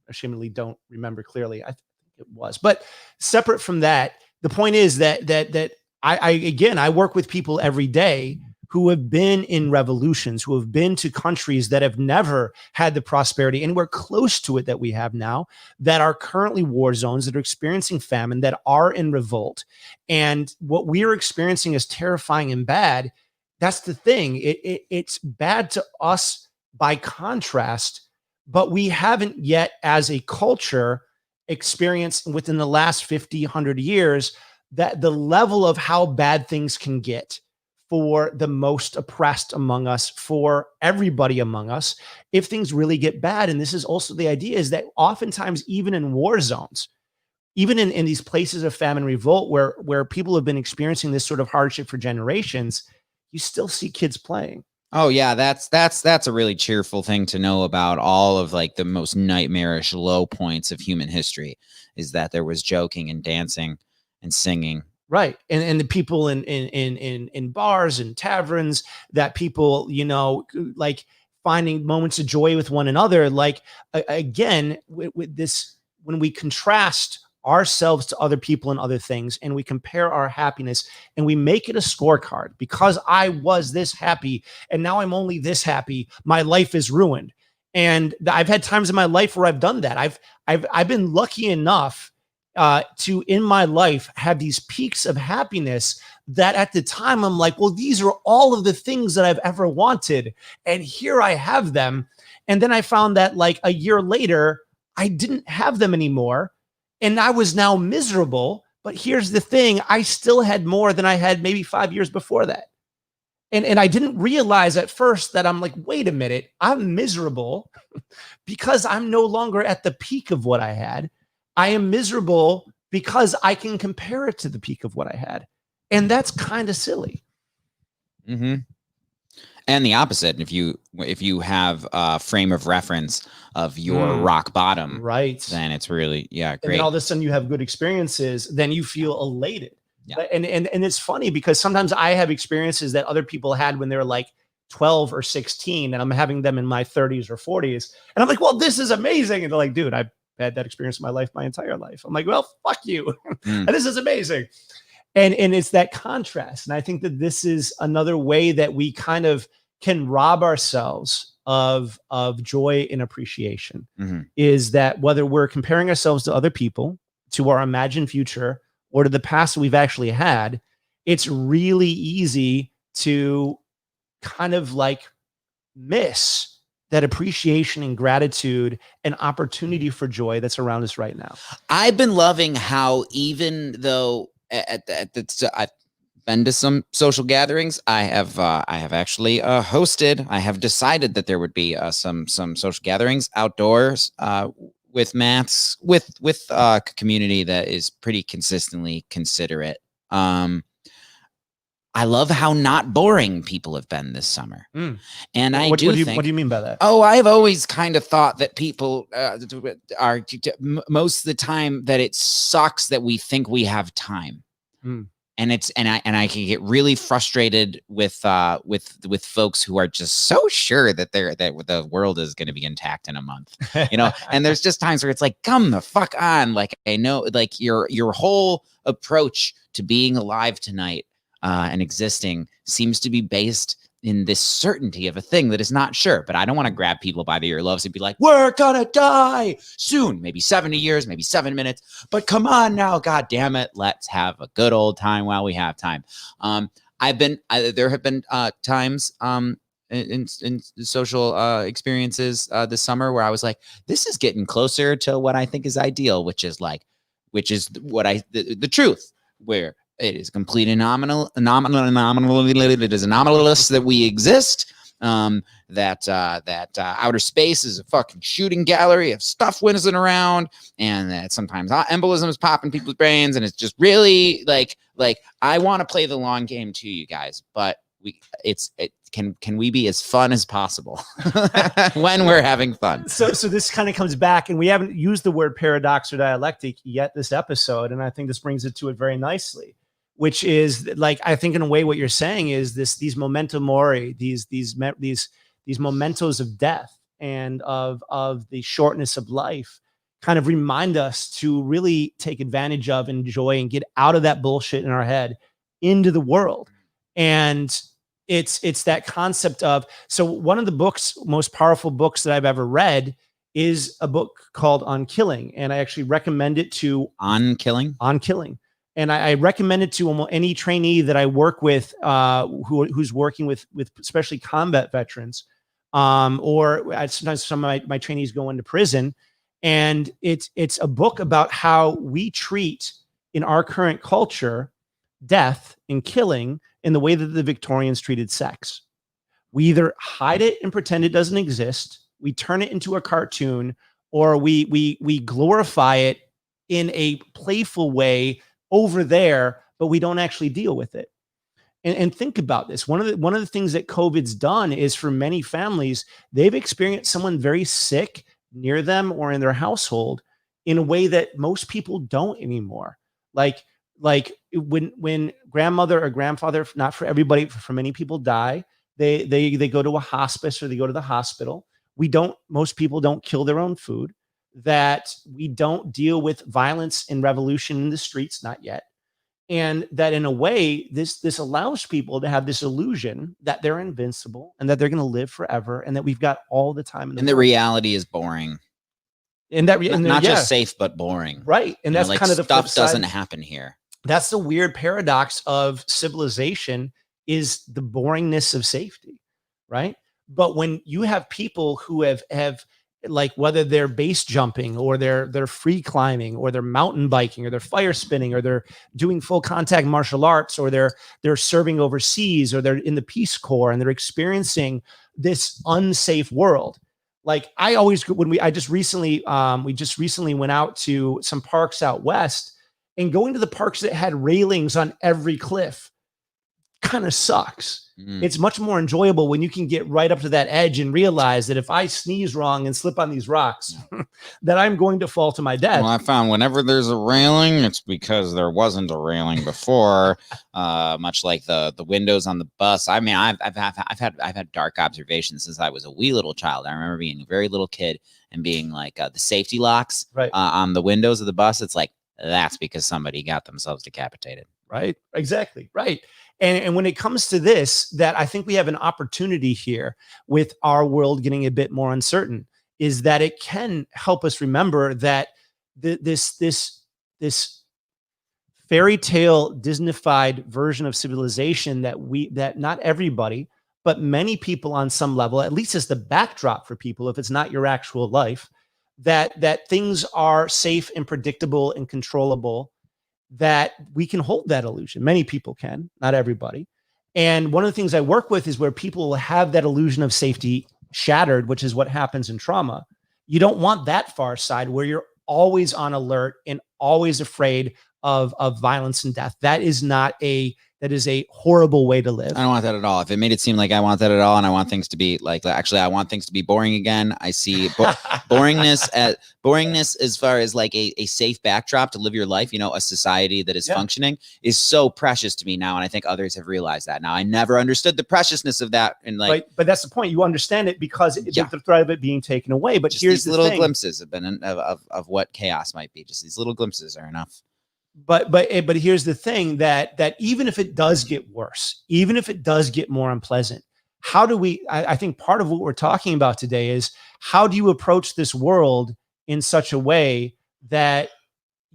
Speaker 2: ashamedly don't remember clearly. I think it was, but separate from that, the point is that I work with people every day who have been in revolutions, who have been to countries that have never had the prosperity anywhere close to it that we have now, that are currently war zones, that are experiencing famine, that are in revolt. And what we are experiencing is terrifying and bad. That's the thing. It's bad to us by contrast, but we haven't yet as a culture experienced within the last 50, 100 years that the level of how bad things can get for the most oppressed among us, for everybody among us, if things really get bad. And this is also the idea, is that oftentimes, even in war zones, even in these places of famine revolt where people have been experiencing this sort of hardship for generations, you still see kids playing.
Speaker 1: Oh yeah, that's a really cheerful thing to know about all of like the most nightmarish low points of human history, is that there was joking and dancing and singing.
Speaker 2: Right. And the people in bars and taverns, that people, like finding moments of joy with one another. Like, again, with this, when we contrast ourselves to other people and other things, and we compare our happiness and we make it a scorecard, because I was this happy and now I'm only this happy, my life is ruined. And I've had times in my life where I've done that. I've been lucky enough to, in my life, have these peaks of happiness that at the time I'm like, well, these are all of the things that I've ever wanted, and here I have them. And then I found that like a year later, I didn't have them anymore. And I was now miserable. But here's the thing, I still had more than I had maybe 5 years before that. And I didn't realize at first that I'm like, wait a minute, I'm miserable because I'm no longer at the peak of what I had. I am miserable because I can compare it to the peak of what I had. And that's kind of silly.
Speaker 1: Mm-hmm. And the opposite, if you have a frame of reference of your rock bottom,
Speaker 2: right,
Speaker 1: then it's really, great.
Speaker 2: And then all of a sudden you have good experiences, then you feel elated.
Speaker 1: Yeah.
Speaker 2: And it's funny because sometimes I have experiences that other people had when they were like 12 or 16, and I'm having them in my 30s or 40s. And I'm like, well, this is amazing. And they're like, dude, I've had that experience in my life, my entire life. I'm like, well, fuck you. And this is amazing. And it's that contrast. And I think that this is another way that we kind of can rob ourselves of joy and appreciation, is that whether we're comparing ourselves to other people, to our imagined future, or to the past that we've actually had, it's really easy to kind of like miss that appreciation and gratitude and opportunity for joy that's around us right now.
Speaker 1: I've been loving how, even though I've been to some social gatherings, I have actually hosted. I have decided that there would be some social gatherings outdoors with Matt's with a community that is pretty consistently considerate. I love how not boring people have been this summer. And what do
Speaker 2: you mean by that?
Speaker 1: Oh, I've always kind of thought that people are most of the time that it sucks that we think we have time. And I can get really frustrated with folks who are just so sure that the world is going to be intact in a month, and there's just times where it's like, come the fuck on. Like, I know, like your whole approach to being alive tonight and existing seems to be based in this certainty of a thing that is not sure. But I don't want to grab people by the earlobes and be like, we're gonna die soon, maybe 70 years, maybe 7 minutes, but come on now, god damn it, let's have a good old time while we have time. There have been times in social experiences this summer where I was like, this is getting closer to what I think is ideal, which is the truth, where it is complete it is anomalous that we exist, that outer space is a fucking shooting gallery of stuff whizzing around, and that sometimes embolism is popping people's brains, and it's just really like I want to play the long game too, you guys, but can we be as fun as possible when we're having fun?
Speaker 2: So this kind of comes back, and we haven't used the word paradox or dialectic yet this episode, and I think this brings it to it very nicely, which is like, I think in a way what you're saying is these memento mori, these mementos of death and of the shortness of life kind of remind us to really take advantage of, enjoy, and get out of that bullshit in our head into the world. And it's that concept of, so one of the most powerful books that I've ever read is a book called On Killing. And I actually recommend it to
Speaker 1: On Killing.
Speaker 2: And I recommend it to almost any trainee that I work with, who's working with especially combat veterans, or sometimes some of my trainees go into prison. And it's a book about how we treat in our current culture death and killing in the way that the Victorians treated sex. We either hide it and pretend it doesn't exist, we turn it into a cartoon, or we glorify it in a playful way over there, but we don't actually deal with it. And think about this. One of the things that COVID's done is, for many families, they've experienced someone very sick near them or in their household in a way that most people don't anymore. Like when grandmother or grandfather, not for everybody, for many people, die, they go to a hospice or they go to the hospital. Most people don't kill their own food, that we don't deal with violence and revolution in the streets, not yet. And that in a way, this allows people to have this illusion that they're invincible and that they're going to live forever and that we've got all the time.
Speaker 1: And the reality is boring.
Speaker 2: And that
Speaker 1: not just safe, but boring.
Speaker 2: Right. And that's kind of the
Speaker 1: stuff doesn't happen here.
Speaker 2: That's the weird paradox of civilization, is the boringness of safety. Right. But when you have people who have like, whether they're base jumping or they're free climbing or they're mountain biking or they're fire spinning or they're doing full contact martial arts or they're serving overseas or they're in the Peace Corps and they're experiencing this unsafe world. Like we just recently went out to some parks out west, and going to the parks that had railings on every cliff kind of sucks. It's much more enjoyable when you can get right up to that edge and realize that if I sneeze wrong and slip on these rocks, that I'm going to fall to my death.
Speaker 1: Well, I found whenever there's a railing, it's because there wasn't a railing before. Much like the windows on the bus. I mean, I've had dark observations since I was a wee little child. I remember being a very little kid and being like the safety locks on the windows of the bus. It's like, that's because somebody got themselves decapitated.
Speaker 2: Right. Exactly. Right. And when it comes to this, that I think we have an opportunity here with our world getting a bit more uncertain, is that it can help us remember that this fairy tale Disneyfied version of civilization that not everybody, but many people on some level, at least as the backdrop for people, if it's not your actual life, that things are safe and predictable and controllable, that we can hold that illusion. Many people can, not everybody. And one of the things I work with is where people have that illusion of safety shattered, which is what happens in trauma. You don't want that far side where you're always on alert and always afraid of violence and death. That is a horrible way to live.
Speaker 1: I don't want that at all. If it made it seem like I want that at all, and I want things to be actually, I want things to be boring again. I see boringness as far as like a safe backdrop to live your life. You know, a society that is functioning is so precious to me now, and I think others have realized that now. I never understood the preciousness of that, and
Speaker 2: but that's the point. You understand it because the threat of it being taken away. But
Speaker 1: just
Speaker 2: here's
Speaker 1: these little glimpses of what chaos might be. Just these little glimpses are enough.
Speaker 2: But here's the thing, that even if it does get worse, even if it does get more unpleasant, how do we, I think part of what we're talking about today is, how do you approach this world in such a way that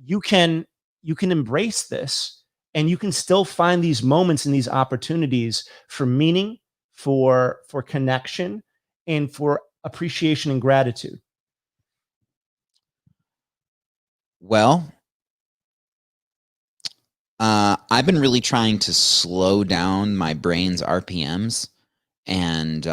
Speaker 2: you can embrace this and you can still find these moments and these opportunities for meaning, for connection, and for appreciation and gratitude?
Speaker 1: Well, I've been really trying to slow down my brain's RPMs and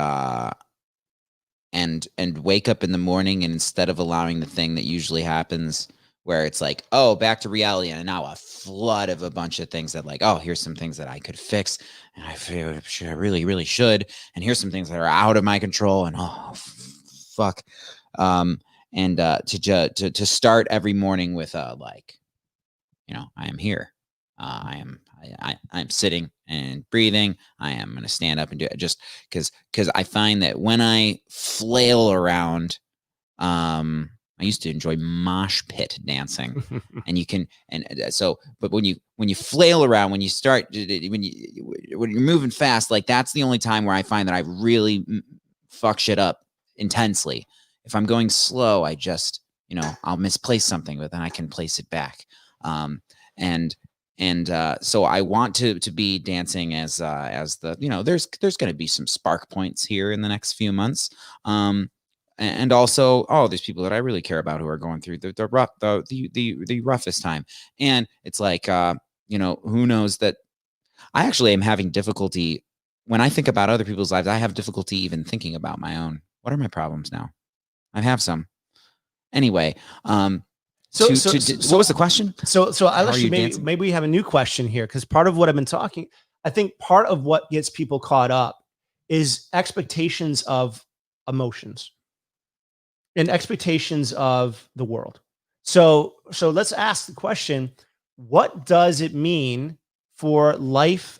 Speaker 1: wake up in the morning, and instead of allowing the thing that usually happens where it's like, oh, back to reality, and now a flood of a bunch of things that like, oh, here's some things that I could fix, and I feel I really, really should, and here's some things that are out of my control, and oh, fuck, and to start every morning with like, I am here, I'm sitting and breathing. I am going to stand up and do it, just because I find that when I flail around, I used to enjoy mosh pit dancing, and you can, but when you flail around, when you're moving fast, like that's the only time where I find that I really fuck shit up intensely. If I'm going slow, I just, I'll misplace something, but then I can place it back. And so I want to be dancing as the, there's going to be some spark points here in the next few months. And also, there's people that I really care about who are going through the roughest time. And it's like, who knows that I actually am having difficulty when I think about other people's lives. I have difficulty even thinking about my own. What are my problems now? I have some. Anyway, what was the question?
Speaker 2: So I'll actually maybe we have a new question here, because part of what I've been talking, I think part of what gets people caught up is expectations of emotions and expectations of the world. So let's ask the question: what does it mean for life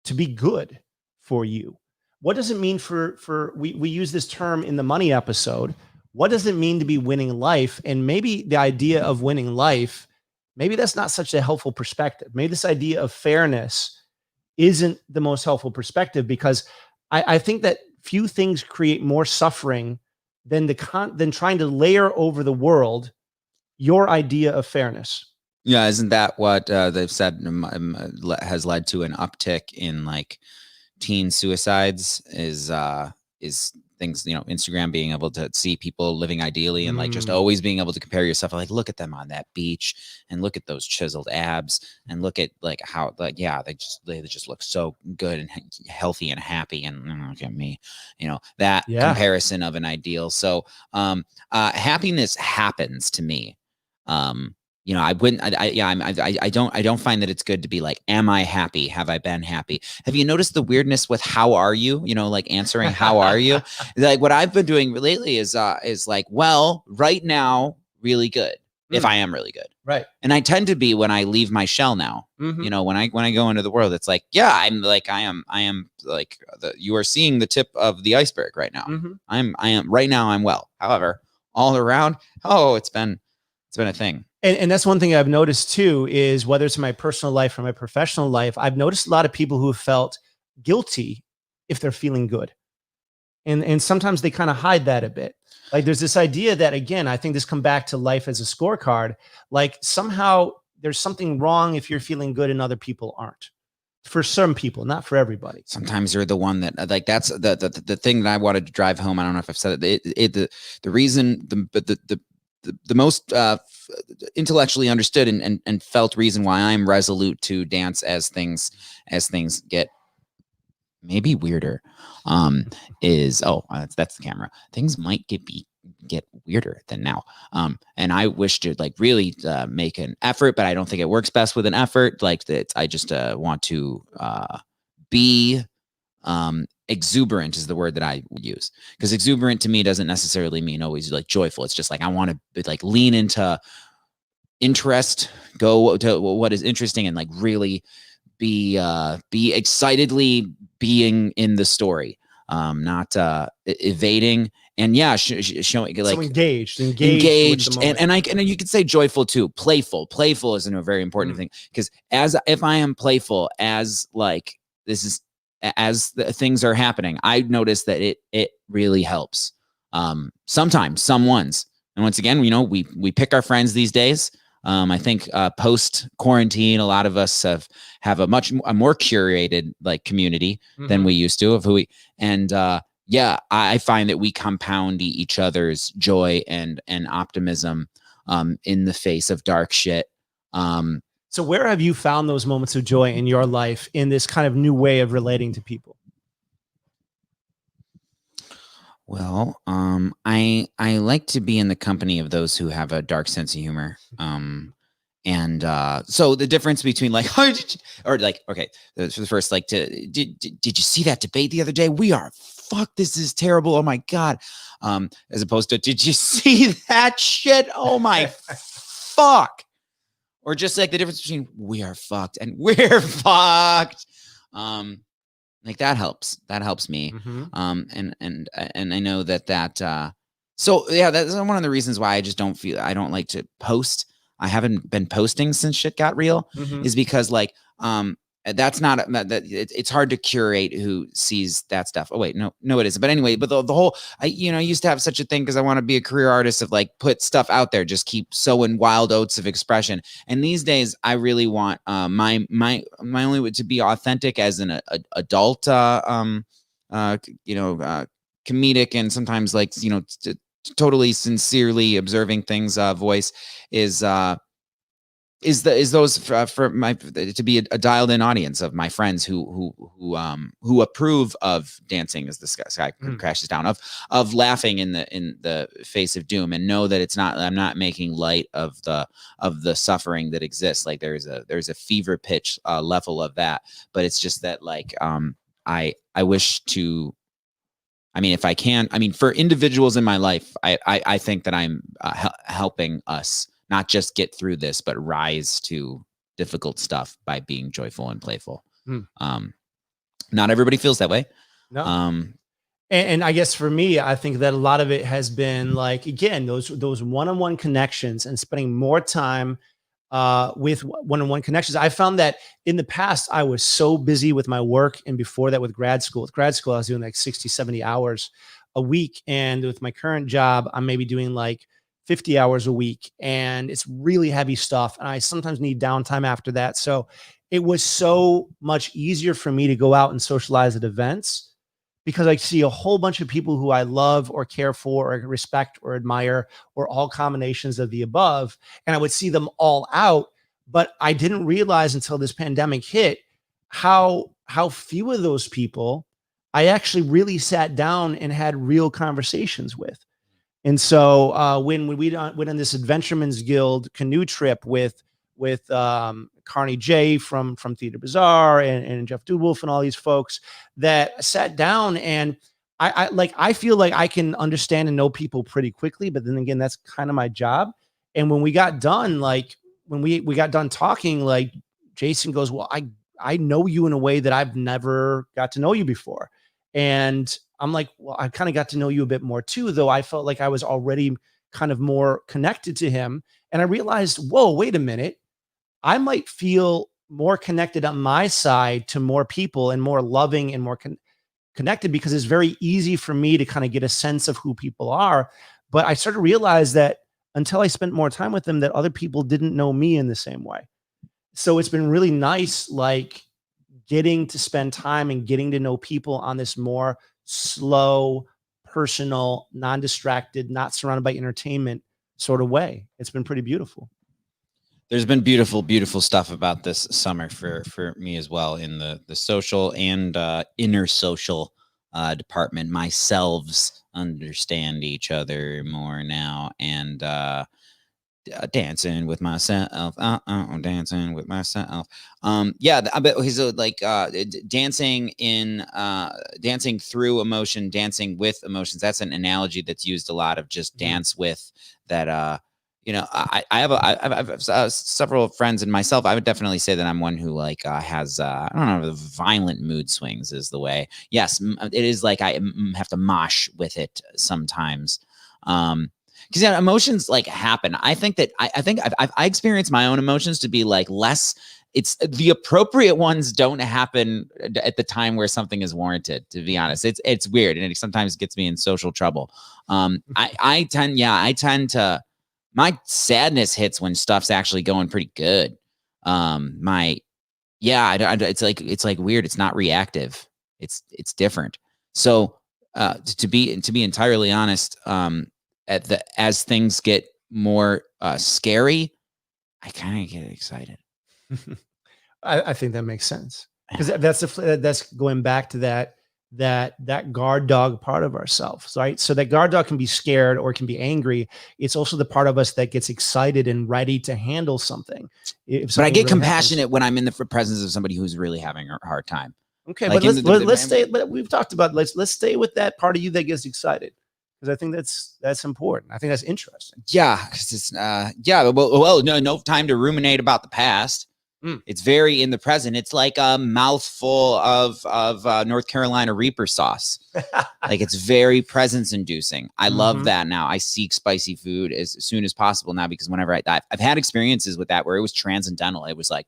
Speaker 2: to be good for you? What does it mean for we use this term in the money episode? What does it mean to be winning life? And maybe the idea of winning life, maybe that's not such a helpful perspective. Maybe this idea of fairness isn't the most helpful perspective, because I think that few things create more suffering than trying to layer over the world your idea of fairness.
Speaker 1: Yeah, isn't that what they've said has led to an uptick in like teen suicides? Is things, Instagram being able to see people living ideally and like just always being able to compare yourself, like look at them on that beach and look at those chiseled abs and look at like how, like, yeah, they just look so good and healthy and happy, and look at me, that comparison of an ideal. So happiness happens to me. I wouldn't, I don't find that it's good to be like, am I happy? Have I been happy? Have you noticed the weirdness with how are you? Like answering, how are you? Like what I've been doing lately is like, well, right now, really good. If I am really good.
Speaker 2: Right.
Speaker 1: And I tend to be when I leave my shell now, when I go into the world, it's like, yeah, I'm like, I am like, you are seeing the tip of the iceberg right now. I am right now. I'm well. However, all around, it's been a thing.
Speaker 2: And that's one thing I've noticed too, is whether it's in my personal life or my professional life, I've noticed a lot of people who have felt guilty if they're feeling good. And sometimes they kind of hide that a bit. Like there's this idea that, again, I think this come back to life as a scorecard. Like somehow there's something wrong if you're feeling good and other people aren't. For some people, not for everybody.
Speaker 1: Sometimes you're the one that, like, that's the thing that I wanted to drive home. I don't know if I've said it. The reason, the most intellectually understood and felt reason why I'm resolute to dance as things get maybe weirder is that's the camera. Things might get weirder than now. And I wish to like really make an effort, but I don't think it works best with an effort like that. I just want to be exuberant is the word that I would use, because exuberant to me doesn't necessarily mean always like joyful. It's just like I want to like lean into interest, go to what is interesting, and like really be excitedly being in the story, not evading, and showing like
Speaker 2: so engaged
Speaker 1: and you could say joyful too. Playful is a very important thing, because if I am playful as like this is as the things are happening, I notice that it really helps. Sometimes some ones, and once again, we pick our friends these days. I think post quarantine, a lot of us have a more curated like community than we used to of who we, and I find that we compound each other's joy and optimism in the face of dark shit.
Speaker 2: So where have you found those moments of joy in your life in this kind of new way of relating to people?
Speaker 1: Well, I like to be in the company of those who have a dark sense of humor. And so the difference between like, or like, okay, for the first, like, did you see that debate the other day? We are fuck. This is terrible. Oh my god. As opposed to, did you see that shit? Oh my fuck. Or just like the difference between we are fucked and we're fucked. Like that helps. That helps me. And I know that. So yeah, that's one of the reasons why I don't like to post. I haven't been posting since shit got real, is because like that's not that it's hard to curate who sees that stuff. Oh wait, no, it isn't. But anyway, but the whole I used to have such a thing because I want to be a career artist of like put stuff out there, just keep sowing wild oats of expression. And these days, I really want my only way to be authentic as an adult, comedic and sometimes like totally sincerely observing things voice is those for my to be a dialed in audience of my friends who approve of dancing as the sky crashes down, of laughing in the face of doom, and know that I'm not making light of the suffering that exists. Like there's a fever pitch level of that, but it's just that like I wish to. I mean, if I can, I mean, for individuals in my life, I think that I'm helping us not just get through this, but rise to difficult stuff by being joyful and playful. Not everybody feels that way.
Speaker 2: No. And I guess for me, I think that a lot of it has been like, again, those one-on-one connections and spending more time with one-on-one connections. I found that in the past, I was so busy with my work. And before that with grad school, I was doing like 60, 70 hours a week. And with my current job, I'm maybe doing like 50 hours a week. And it's really heavy stuff. And I sometimes need downtime after that. So it was so much easier for me to go out and socialize at events because I see a whole bunch of people who I love or care for or respect or admire or all combinations of the above. And I would see them all out. But I didn't realize until this pandemic hit how few of those people I actually really sat down and had real conversations with. And so when we went on this Adventuremen's Guild canoe trip with Carney J from Theater Bazaar and Jeff Dudewolf and all these folks that sat down, and I feel like I can understand and know people pretty quickly, but then again, that's kind of my job. And when we got done, like when we got done talking, like Jason goes, "Well, I know you in a way that I've never got to know you before." And I'm like, well, I kind of got to know you a bit more too, though I felt like I was already kind of more connected to him. And I realized, whoa, wait a minute. I might feel more connected on my side to more people and more loving and more connected because it's very easy for me to kind of get a sense of who people are. But I started to realize that until I spent more time with them, that other people didn't know me in the same way. So it's been really nice, like getting to spend time and getting to know people on this more slow, personal, non-distracted, not surrounded by entertainment sort of way. It's been pretty beautiful.
Speaker 1: There's been beautiful stuff about this summer for me as well in the social and inner social department. Myselves understand each other more now, and dancing with myself, dancing with myself. Yeah, I bet he's like dancing through emotion, dancing with emotions. That's an analogy that's used a lot, of just dance with that. I have several friends and myself. I would definitely say that I'm one who like has I don't know, the violent mood swings is the way. Yes, it is like I have to mosh with it sometimes. Because yeah, emotions like happen. I think that I think I experience my own emotions to be like less. It's the appropriate ones don't happen at the time where something is warranted. To be honest, it's weird, and it sometimes gets me in social trouble. I tend to. My sadness hits when stuff's actually going pretty good. It's like weird. It's not reactive. It's different. So to be entirely honest, as things get more scary, I kind of get excited.
Speaker 2: I think that makes sense because that's going back to that that guard dog part of ourselves, right? So that guard dog can be scared or it can be angry. It's also the part of us that gets excited and ready to handle something. If
Speaker 1: But I
Speaker 2: something
Speaker 1: get
Speaker 2: really happens.
Speaker 1: compassionate when I'm in the presence of somebody who's really having a hard time.
Speaker 2: Okay,
Speaker 1: Like
Speaker 2: but let's stay. But we've talked about let's stay with that part of you that gets excited, because I think that's important. I think that's interesting.
Speaker 1: Yeah, because it's well, no time to ruminate about the past. It's very in the present. It's like a mouthful of North Carolina Reaper sauce. Like, it's very presence inducing. I love that now. I seek spicy food as soon as possible now, because whenever I've had experiences with that where it was transcendental. It was like,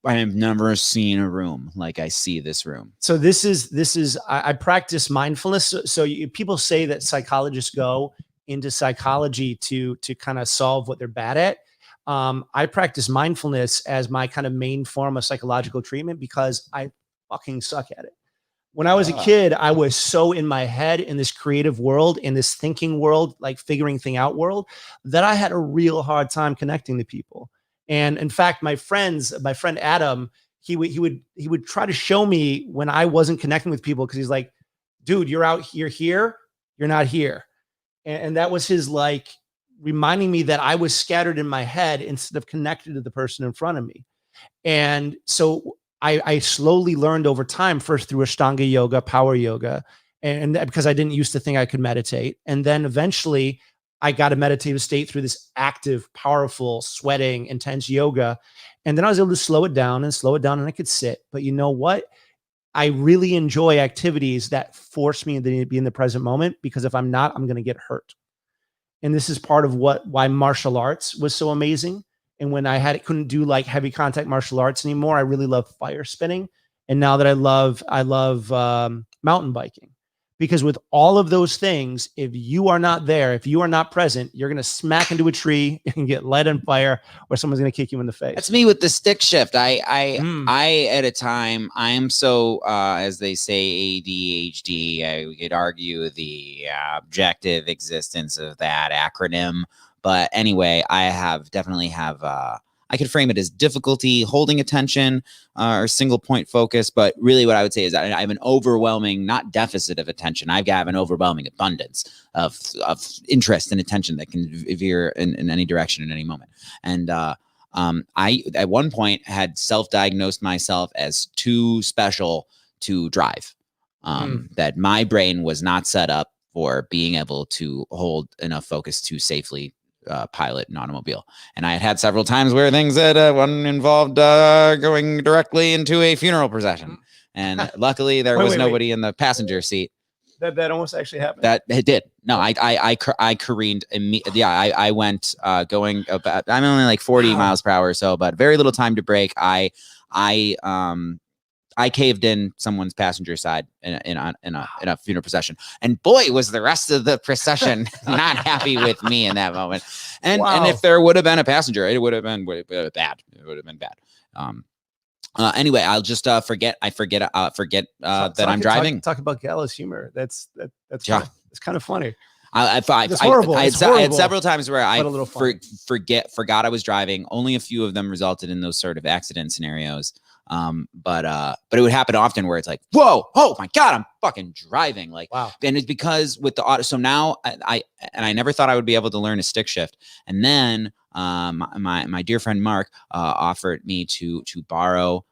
Speaker 1: I have never seen a room like I see this room.
Speaker 2: So this is I practice mindfulness. So people say that psychologists go into psychology to kind of solve what they're bad at. I practice mindfulness as my kind of main form of psychological treatment because I fucking suck at it. When I was a kid, I was so in my head in this creative world, in this thinking world, like figuring thing out world, that I had a real hard time connecting to people. And in fact, my friend Adam, he would try to show me when I wasn't connecting with people, because he's like, dude, you're out here, you're not here. And that was his like reminding me that I was scattered in my head instead of connected to the person in front of me. And so I slowly learned over time, first through Ashtanga yoga, power yoga, and because I didn't used to think I could meditate. And then eventually I got a meditative state through this active, powerful, sweating, intense yoga. And then I was able to slow it down, and I could sit. But you know what? I really enjoy activities that force me to be in the present moment, because if I'm not, I'm going to get hurt. And this is part of why martial arts was so amazing. And when I couldn't do like heavy contact martial arts anymore, I really love fire spinning. And now that I love mountain biking, because with all of those things, if you are not there, if you are not present, you're going to smack into a tree and get light on fire, or someone's going to kick you in the face.
Speaker 1: That's me with the stick shift. I at a time, I am so, as they say, ADHD. We could argue the objective existence of that acronym. But anyway, definitely have, I could frame it as difficulty holding attention or single point focus. But really what I would say is that I have an overwhelming, not deficit of attention. I have an overwhelming abundance of interest and attention that can veer in any direction at any moment. And I, at one point, had self-diagnosed myself as too special to drive, that my brain was not set up for being able to hold enough focus to safely pilot an automobile. And I had several times where things that one involved going directly into a funeral procession. And luckily there was nobody in the passenger seat.
Speaker 2: That almost actually happened.
Speaker 1: That it did. No, I careened immediately. Yeah, I went going about, I'm only like 40 miles per hour or so, but very little time to brake. I caved in someone's passenger side in a funeral procession, and boy, was the rest of the procession not happy with me in that moment. And if there would have been a passenger, it would have been bad. It would have been bad. Anyway, I'll just forget that I'm driving.
Speaker 2: Talk about gallows humor. That's it's kind of funny.
Speaker 1: I had several times where I forgot I was driving. Only a few of them resulted in those sort of accident scenarios. But it would happen often where it's like, whoa, oh my God, I'm fucking driving. Like, wow. And it's because with the auto. So now I never thought I would be able to learn a stick shift. And then my dear friend Mark offered me to borrow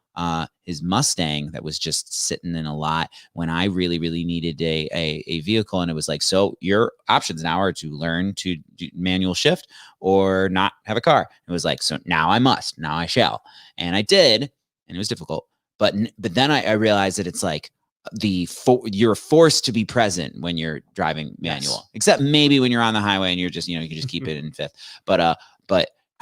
Speaker 1: his Mustang that was just sitting in a lot when I really, really needed a vehicle. And it was like, so your options now are to learn to do manual shift or not have a car. It was like, so now I shall. And I did. And it was difficult, but then I realized that it's like you're forced to be present when you're driving manual, yes. Except maybe when you're on the highway and you're just, you can just keep it in fifth. But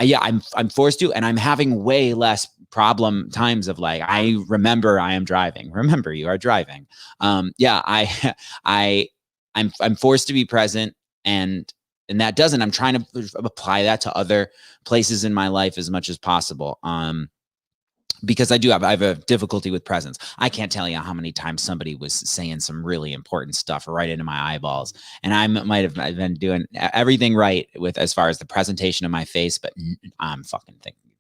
Speaker 1: yeah, I'm forced to, and I'm having way less problem times of like, I remember I am driving. Remember you are driving. Yeah, I'm forced to be present, and that doesn't. I'm trying to apply that to other places in my life as much as possible. Because I have a difficulty with presence. I can't tell you how many times somebody was saying some really important stuff right into my eyeballs, and I might have been doing everything right with as far as the presentation of my face, but I'm fucking thinking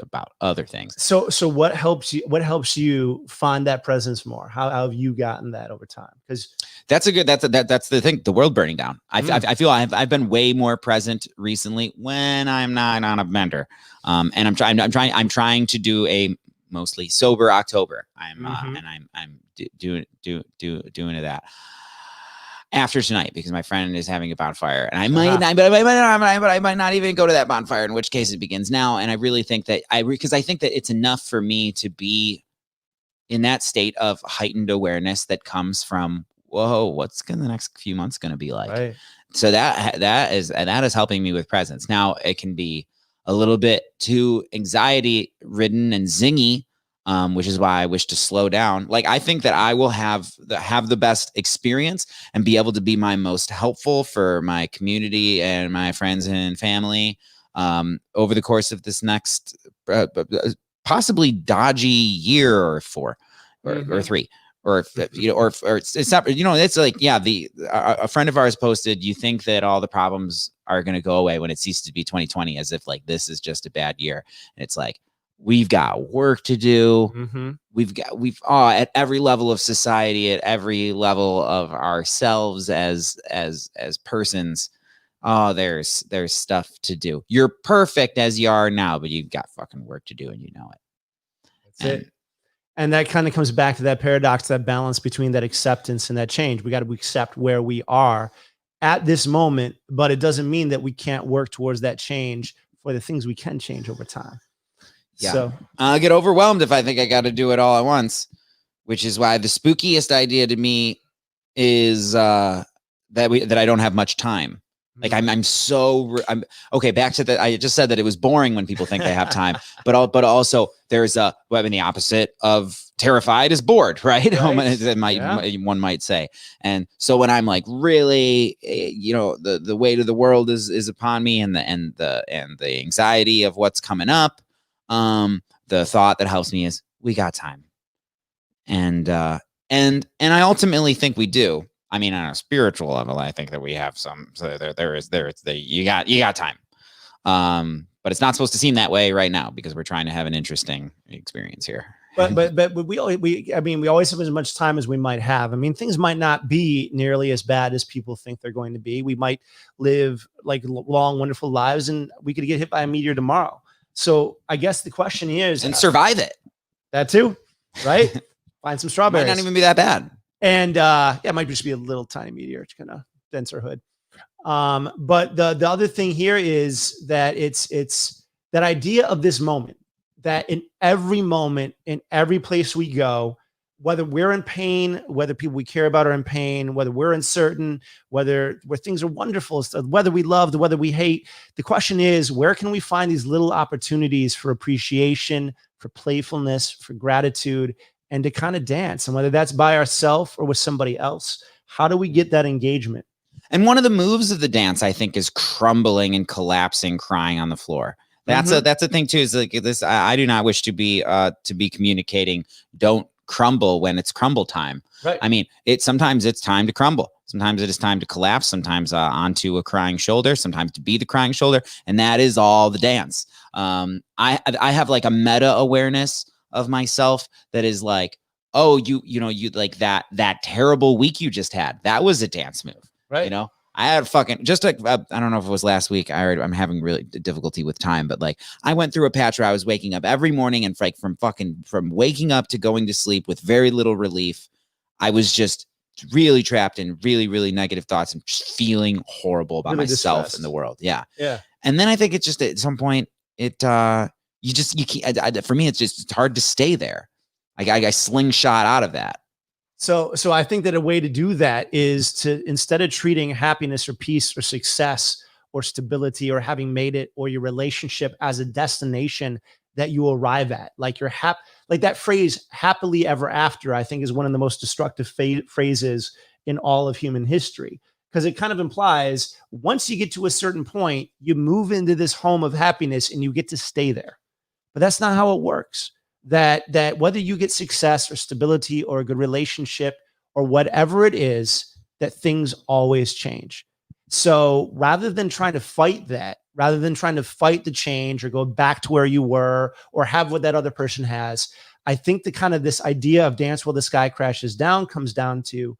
Speaker 1: about other things.
Speaker 2: So what helps you? What helps you find that presence more? How have you gotten that over time? Because
Speaker 1: that's the thing. The world burning down. I feel I've been way more present recently when I'm not on a bender. And I'm trying to do a mostly sober October. And I'm doing that after tonight because my friend is having a bonfire, and I might not even go to that bonfire. In which case, it begins now. And I really think that because I think that it's enough for me to be in that state of heightened awareness that comes from, whoa, what's the next few months going to be like?
Speaker 2: right.
Speaker 1: So that is helping me with presence. Now it can be a little bit too anxiety ridden and zingy, which is why I wish to slow down. Like, I think that I will have the best experience and be able to be my most helpful for my community and my friends and family over the course of this next possibly dodgy year or four or three. Or it's not, it's like, yeah, a friend of ours posted, you think that all the problems are going to go away when it ceases to be 2020, as if like this is just a bad year. And it's like, we've got work to do. We've at every level of society, at every level of ourselves as persons. Oh, there's stuff to do. You're perfect as you are now, but you've got fucking work to do, and you know it.
Speaker 2: That's it. And that kind of comes back to that paradox, that balance between that acceptance and that change. We got to accept where we are at this moment, but it doesn't mean that we can't work towards that change for the things we can change over time.
Speaker 1: Yeah.
Speaker 2: So
Speaker 1: I'll get overwhelmed if I think I got to do it all at once, which is why the spookiest idea to me is that I don't have much time. Like I'm okay. Back to that. I just said that it was boring when people think they have time, but also there's the opposite of terrified is bored, right? One might say. And so when I'm like really, the weight of the world is upon me, and the anxiety of what's coming up, the thought that helps me is we got time, and I ultimately think we do. I mean, on a spiritual level, I think that we have some. So you got time, but it's not supposed to seem that way right now because we're trying to have an interesting experience here.
Speaker 2: But we always have as much time as we might have. I mean, things might not be nearly as bad as people think they're going to be. We might live like long, wonderful lives, and we could get hit by a meteor tomorrow. So I guess the question is,
Speaker 1: and survive it.
Speaker 2: That too, right? Find some strawberries.
Speaker 1: Might not even be that bad.
Speaker 2: And it might just be a little tiny meteor. It's kind of denser hood. But the other thing here is that it's that idea of this moment, that in every moment, in every place we go, whether we're in pain, whether people we care about are in pain, whether we're uncertain, where things are wonderful, whether we love, the whether we hate, the question is, where can we find these little opportunities for appreciation, for playfulness, for gratitude, and to kind of dance? And whether that's by ourselves or with somebody else, how do we get that engagement?
Speaker 1: And one of the moves of the dance, I think, is crumbling and collapsing, crying on the floor. That's a thing too. Is like this. I do not wish to be communicating. Don't crumble when it's crumble time.
Speaker 2: Right.
Speaker 1: I mean, sometimes it's time to crumble. Sometimes it is time to collapse. Sometimes onto a crying shoulder. Sometimes to be the crying shoulder, and that is all the dance. I have like a meta awareness of myself that is like, oh, you like that terrible week you just had. That was a dance move,
Speaker 2: right?
Speaker 1: I had fucking just like, I don't know if it was last week. I'm having really difficulty with time, but like I went through a patch where I was waking up every morning and like from waking up to going to sleep with very little relief. I was just really trapped in really, really negative thoughts and just feeling horrible about
Speaker 2: really
Speaker 1: myself
Speaker 2: distressed.
Speaker 1: and the world. Yeah.
Speaker 2: Yeah.
Speaker 1: And then I think it's just at some point you can't, for me, it's hard to stay there. I slingshot out of that.
Speaker 2: So I think that a way to do that is to, instead of treating happiness or peace or success or stability or having made it or your relationship as a destination that you arrive at, like you're like that phrase happily ever after, I think is one of the most destructive phrases in all of human history, because it kind of implies once you get to a certain point, you move into this home of happiness and you get to stay there. But that's not how it works. That whether you get success or stability or a good relationship or whatever it is, that things always change. So rather than trying to fight that, rather than trying to fight the change or go back to where you were or have what that other person has. I think the kind of this idea of dance while the sky crashes down comes down to,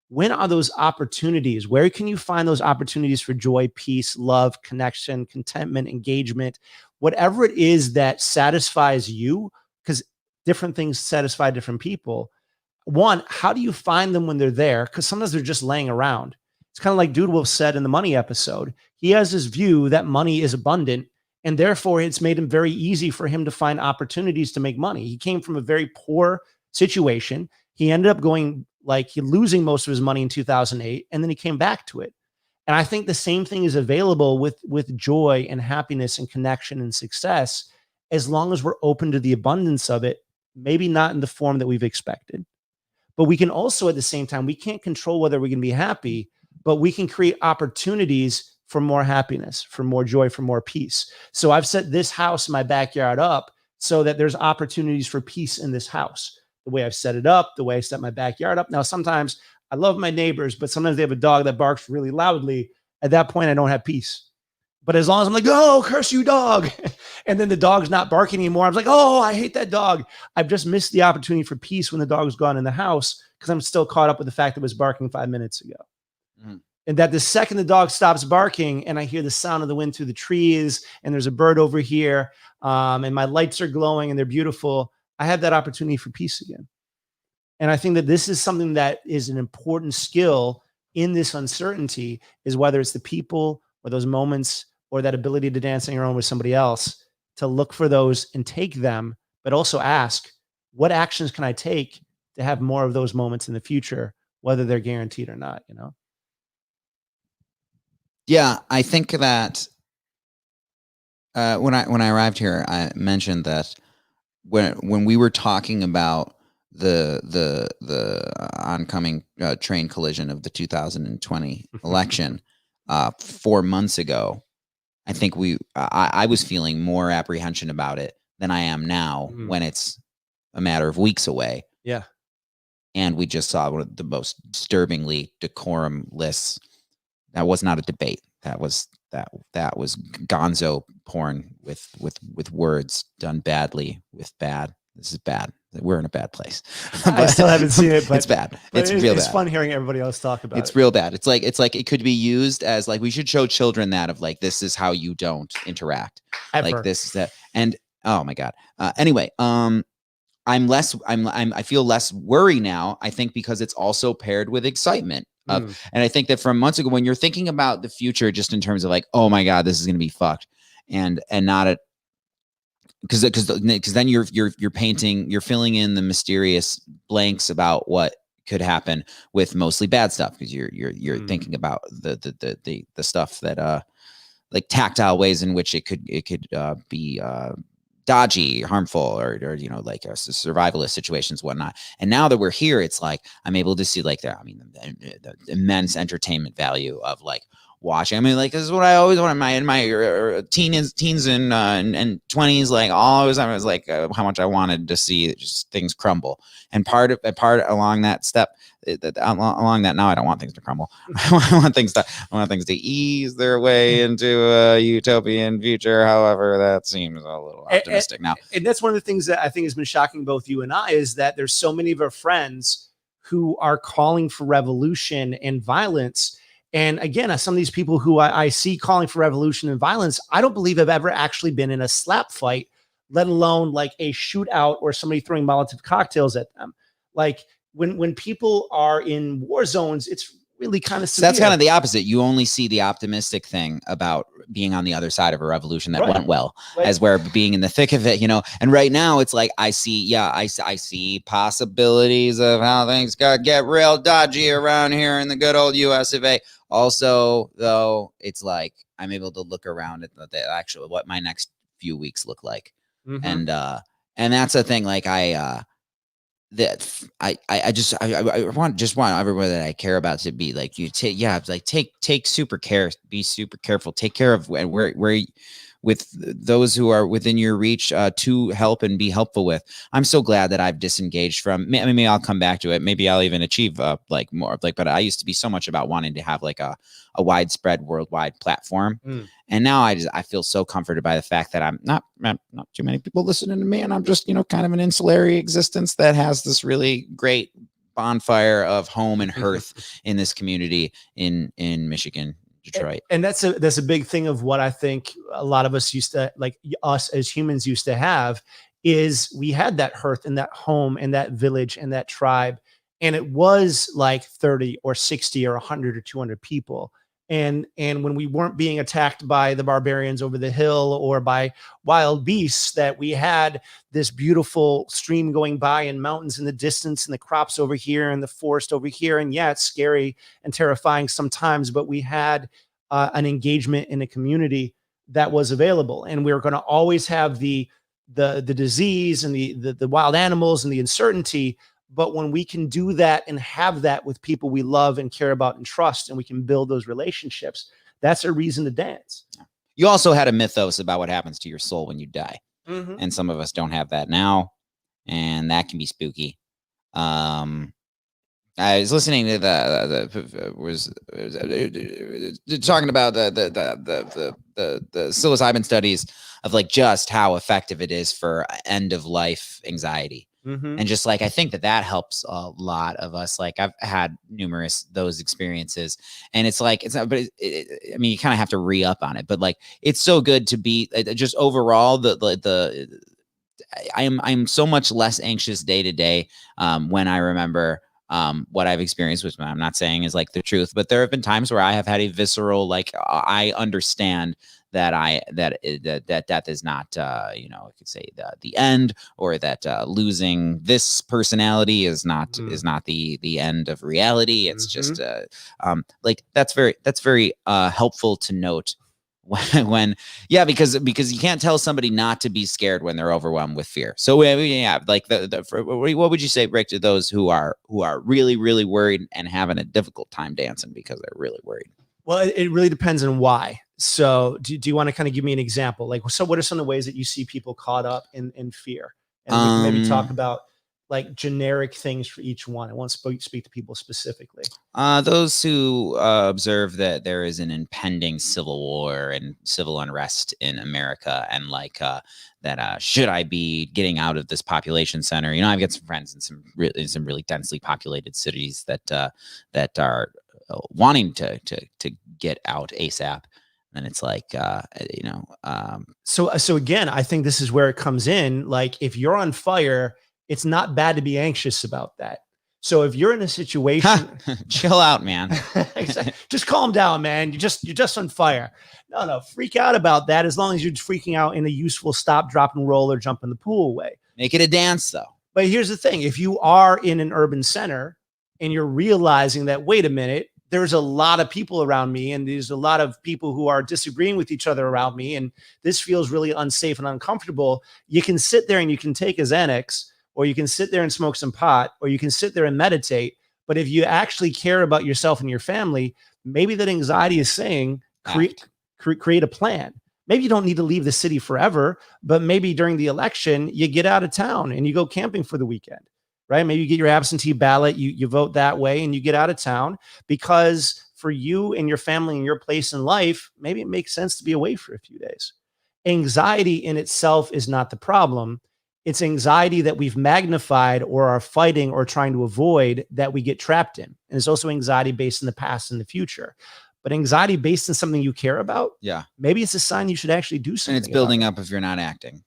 Speaker 2: when are those opportunities? Where can you find those opportunities for joy, peace, love, connection, contentment, engagement, whatever it is that satisfies you? Because different things satisfy different people. One, how do you find them when they're there? Because sometimes they're just laying around. It's kind of like Dude Wolf said in the money episode. He has this view that money is abundant, and therefore it's made him very easy for him to find opportunities to make money. He came from a very poor situation. He ended up going losing most of his money in 2008, and then he came back to it. And I think the same thing is available with joy and happiness and connection and success, as long as we're open to the abundance of it, maybe not in the form that we've expected. But we can also, at the same time, we can't control whether we're going to be happy, but we can create opportunities for more happiness, for more joy, for more peace. So I've set this house in my backyard up so that there's opportunities for peace in this house. The way I've set it up, the way I set my backyard up. Now, sometimes I love my neighbors, but sometimes they have a dog that barks really loudly. At that point, I don't have peace. But as long as I'm like, oh, curse you, dog. And then the dog's not barking anymore, I'm like, oh, I hate that dog. I've just missed the opportunity for peace when the dog's gone in the house because I'm still caught up with the fact that it was barking 5 minutes ago. Mm-hmm. And that the second the dog stops barking and I hear the sound of the wind through the trees and there's a bird over here and my lights are glowing and they're beautiful, I have that opportunity for peace again. And I think that this is something that is an important skill in this uncertainty, is whether it's the people or those moments or that ability to dance on your own with somebody else, to look for those and take them, but also ask, what actions can I take to have more of those moments in the future, whether they're guaranteed or not, you know?
Speaker 1: Yeah, I think that when I arrived here, I mentioned that when we were talking about the oncoming train collision of the 2020 election 4 months ago, I think I was feeling more apprehension about it than I am now when it's a matter of weeks away.
Speaker 2: Yeah.
Speaker 1: And we just saw one of the most disturbingly decorumless. That was not a debate. That was gonzo porn with words done badly with bad. This is bad. We're in a bad place.
Speaker 2: I still haven't seen it, but
Speaker 1: it's bad. It's real bad.
Speaker 2: It's fun hearing everybody else talk about it.
Speaker 1: It's real bad. It's like it could be used as like, we should show children that of like, this is how you don't interact.
Speaker 2: Ever.
Speaker 1: Like this, that, and oh my God. Anyway, I feel less worry now, I think, because it's also paired with excitement. And I think that from months ago, when you're thinking about the future, just in terms of like, oh my God, this is going to be fucked, and not a, because then you're painting, you're filling in the mysterious blanks about what could happen with mostly bad stuff, because you're thinking about the stuff that like tactile ways in which it could be dodgy, harmful, or you know, like survivalist situations, whatnot. And now that we're here, it's like I'm able to see like the immense entertainment value of like watching. I mean, like, this is what I always wanted in my teens and 20s. Like, always, I was like, how much I wanted to see just things crumble. And part along that step, along that, now I don't want things to crumble. I want things to ease their way into a utopian future. However, that seems a little optimistic now.
Speaker 2: And that's one of the things that I think has been shocking both you and I, is that there's so many of our friends who are calling for revolution and violence. And again, some of these people who I see calling for revolution and violence, I don't believe have ever actually been in a slap fight, let alone like a shootout or somebody throwing Molotov cocktails at them. Like when people are in war zones, it's really kind of severe.
Speaker 1: That's kind of the opposite. You only see the optimistic thing about being on the other side of a revolution that went well, as where being in the thick of it, you know. And right now it's like, I see possibilities of how things could get real dodgy around here in the good old US of A. Also, though, it's like I'm able to look around at the actual, what my next few weeks look like. And that's the thing. Like I want everybody that I care about to be like, take super care, be super careful, take care of where with those who are within your reach to help and be helpful with. I'm so glad that I've disengaged from. I mean, maybe I'll come back to it. Maybe I'll even achieve like more. Like, but I used to be so much about wanting to have like a widespread worldwide platform. And now I feel so comforted by the fact that I'm not too many people listening to me, and I'm just, you know, kind of an insulary existence that has this really great bonfire of home and hearth in this community in Michigan, Detroit.
Speaker 2: And that's a big thing of what I think a lot of us used to, like us as humans used to have, is we had that hearth and that home and that village and that tribe. And it was like 30 or 60 or 100 or 200 people. And when we weren't being attacked by the barbarians over the hill or by wild beasts, that we had this beautiful stream going by and mountains in the distance and the crops over here and the forest over here. And yeah, it's scary and terrifying sometimes, but we had an engagement in a community that was available. And we were going to always have the disease and the wild animals and the uncertainty. But when we can do that and have that with people we love and care about and trust, and we can build those relationships, that's a reason to dance.
Speaker 1: You also had a mythos about what happens to your soul when you die. And some of us don't have that now, and that can be spooky. I was listening to talking about the psilocybin studies of like just how effective it is for end of life anxiety. And just like, I think that helps a lot of us. Like I've had numerous those experiences, and it's like, it's not, but I mean, you kind of have to re-up on it, but like, it's so good to be just overall I'm so much less anxious day to day when I remember what I've experienced, which I'm not saying is like the truth, but there have been times where I have had a visceral, like I understand that that death is not, you know, I could say the end, or that losing this personality is not the end of reality. It's just like that's very helpful to note when yeah, because you can't tell somebody not to be scared when they're overwhelmed with fear. So yeah, like what would you say, Rick, to those who are really, really worried and having a difficult time dancing because they're really worried?
Speaker 2: Well, it really depends on why. So do you want to kind of give me an example? Like, so what are some of the ways that you see people caught up in fear? And we can maybe talk about like generic things for each one. I won't speak to people specifically.
Speaker 1: Those who observe that there is an impending civil war and civil unrest in America, and like that should I be getting out of this population center? You know, I've got some friends in some really densely populated cities that are wanting to get out ASAP. And it's like, you know,
Speaker 2: so again, I think this is where it comes in. Like, if you're on fire, it's not bad to be anxious about that. So if you're in a situation,
Speaker 1: chill out, man.
Speaker 2: Just calm down, man. You're just on fire. No, freak out about that. As long as you're freaking out in a useful stop, drop, and roll, or jump in the pool way.
Speaker 1: Make it a dance, though.
Speaker 2: But here's the thing: if you are in an urban center and you're realizing that, wait a minute, there's a lot of people around me, and there's a lot of people who are disagreeing with each other around me, and this feels really unsafe and uncomfortable, you can sit there and you can take a Xanax, or you can sit there and smoke some pot, or you can sit there and meditate. But if you actually care about yourself and your family, maybe that anxiety is saying, create a plan. Maybe you don't need to leave the city forever, but maybe during the election, you get out of town and you go camping for the weekend. Right? Maybe you get your absentee ballot, you vote that way, and you get out of town, because for you and your family and your place in life, maybe it makes sense to be away for a few days. Anxiety in itself is not the problem. It's anxiety that we've magnified or are fighting or trying to avoid that we get trapped in. And it's also anxiety based in the past and the future. But anxiety based on something you care about,
Speaker 1: yeah,
Speaker 2: maybe it's a sign you should actually do something.
Speaker 1: And it's building up if you're not acting.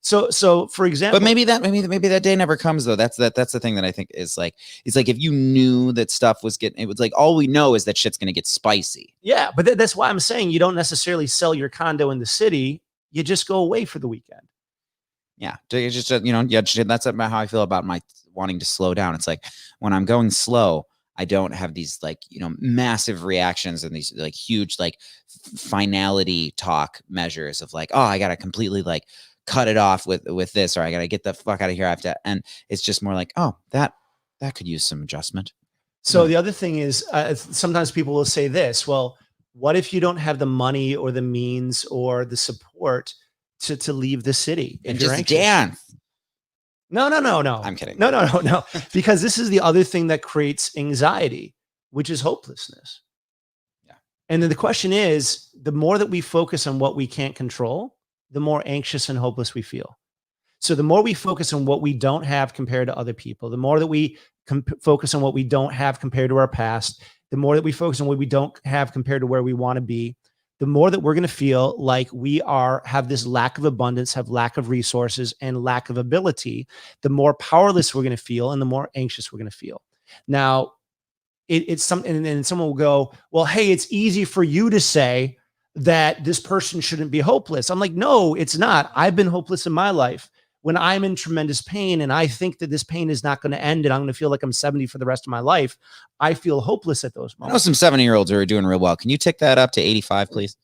Speaker 2: So for example,
Speaker 1: but maybe that day never comes though. That's the thing that I think is like, it's like if you knew that stuff was getting, it was like, all we know is that shit's gonna get spicy.
Speaker 2: Yeah, but that's why I'm saying you don't necessarily sell your condo in the city. You just go away for the weekend.
Speaker 1: Yeah, just you know, yeah, that's about how I feel about my wanting to slow down. It's like when I'm going slow, I don't have these like, you know, massive reactions and these like huge like finality talk measures of like, oh, I gotta completely like cut it off with this, or I gotta get the fuck out of here. I have to, and it's just more like, oh, that could use some adjustment.
Speaker 2: So the other thing is, sometimes people will say this, well, What if you don't have the money or the means or the support to leave the city if
Speaker 1: And
Speaker 2: you're
Speaker 1: just
Speaker 2: anxious?
Speaker 1: dance.
Speaker 2: No.
Speaker 1: I'm kidding.
Speaker 2: No. Because this is the other thing that creates anxiety, which is hopelessness.
Speaker 1: Yeah.
Speaker 2: And then the question is, the more that we focus on what we can't control, the more anxious and hopeless we feel. So the more we focus on what we don't have compared to other people, the more that we focus on what we don't have compared to our past, the more that we focus on what we don't have compared to where we want to be, the more that we're going to feel like we have this lack of abundance, have lack of resources and lack of ability, the more powerless we're going to feel and the more anxious we're going to feel. Now, it's something, and someone will go, well, hey, it's easy for you to say that this person shouldn't be hopeless. I'm like, no, it's not. I've been hopeless in my life. When I'm in tremendous pain and I think that this pain is not going to end and I'm going to feel like I'm 70 for the rest of my life, I feel hopeless at those
Speaker 1: I know
Speaker 2: moments.
Speaker 1: some 70-year-olds who are doing real well. Can you tick that up to 85, please?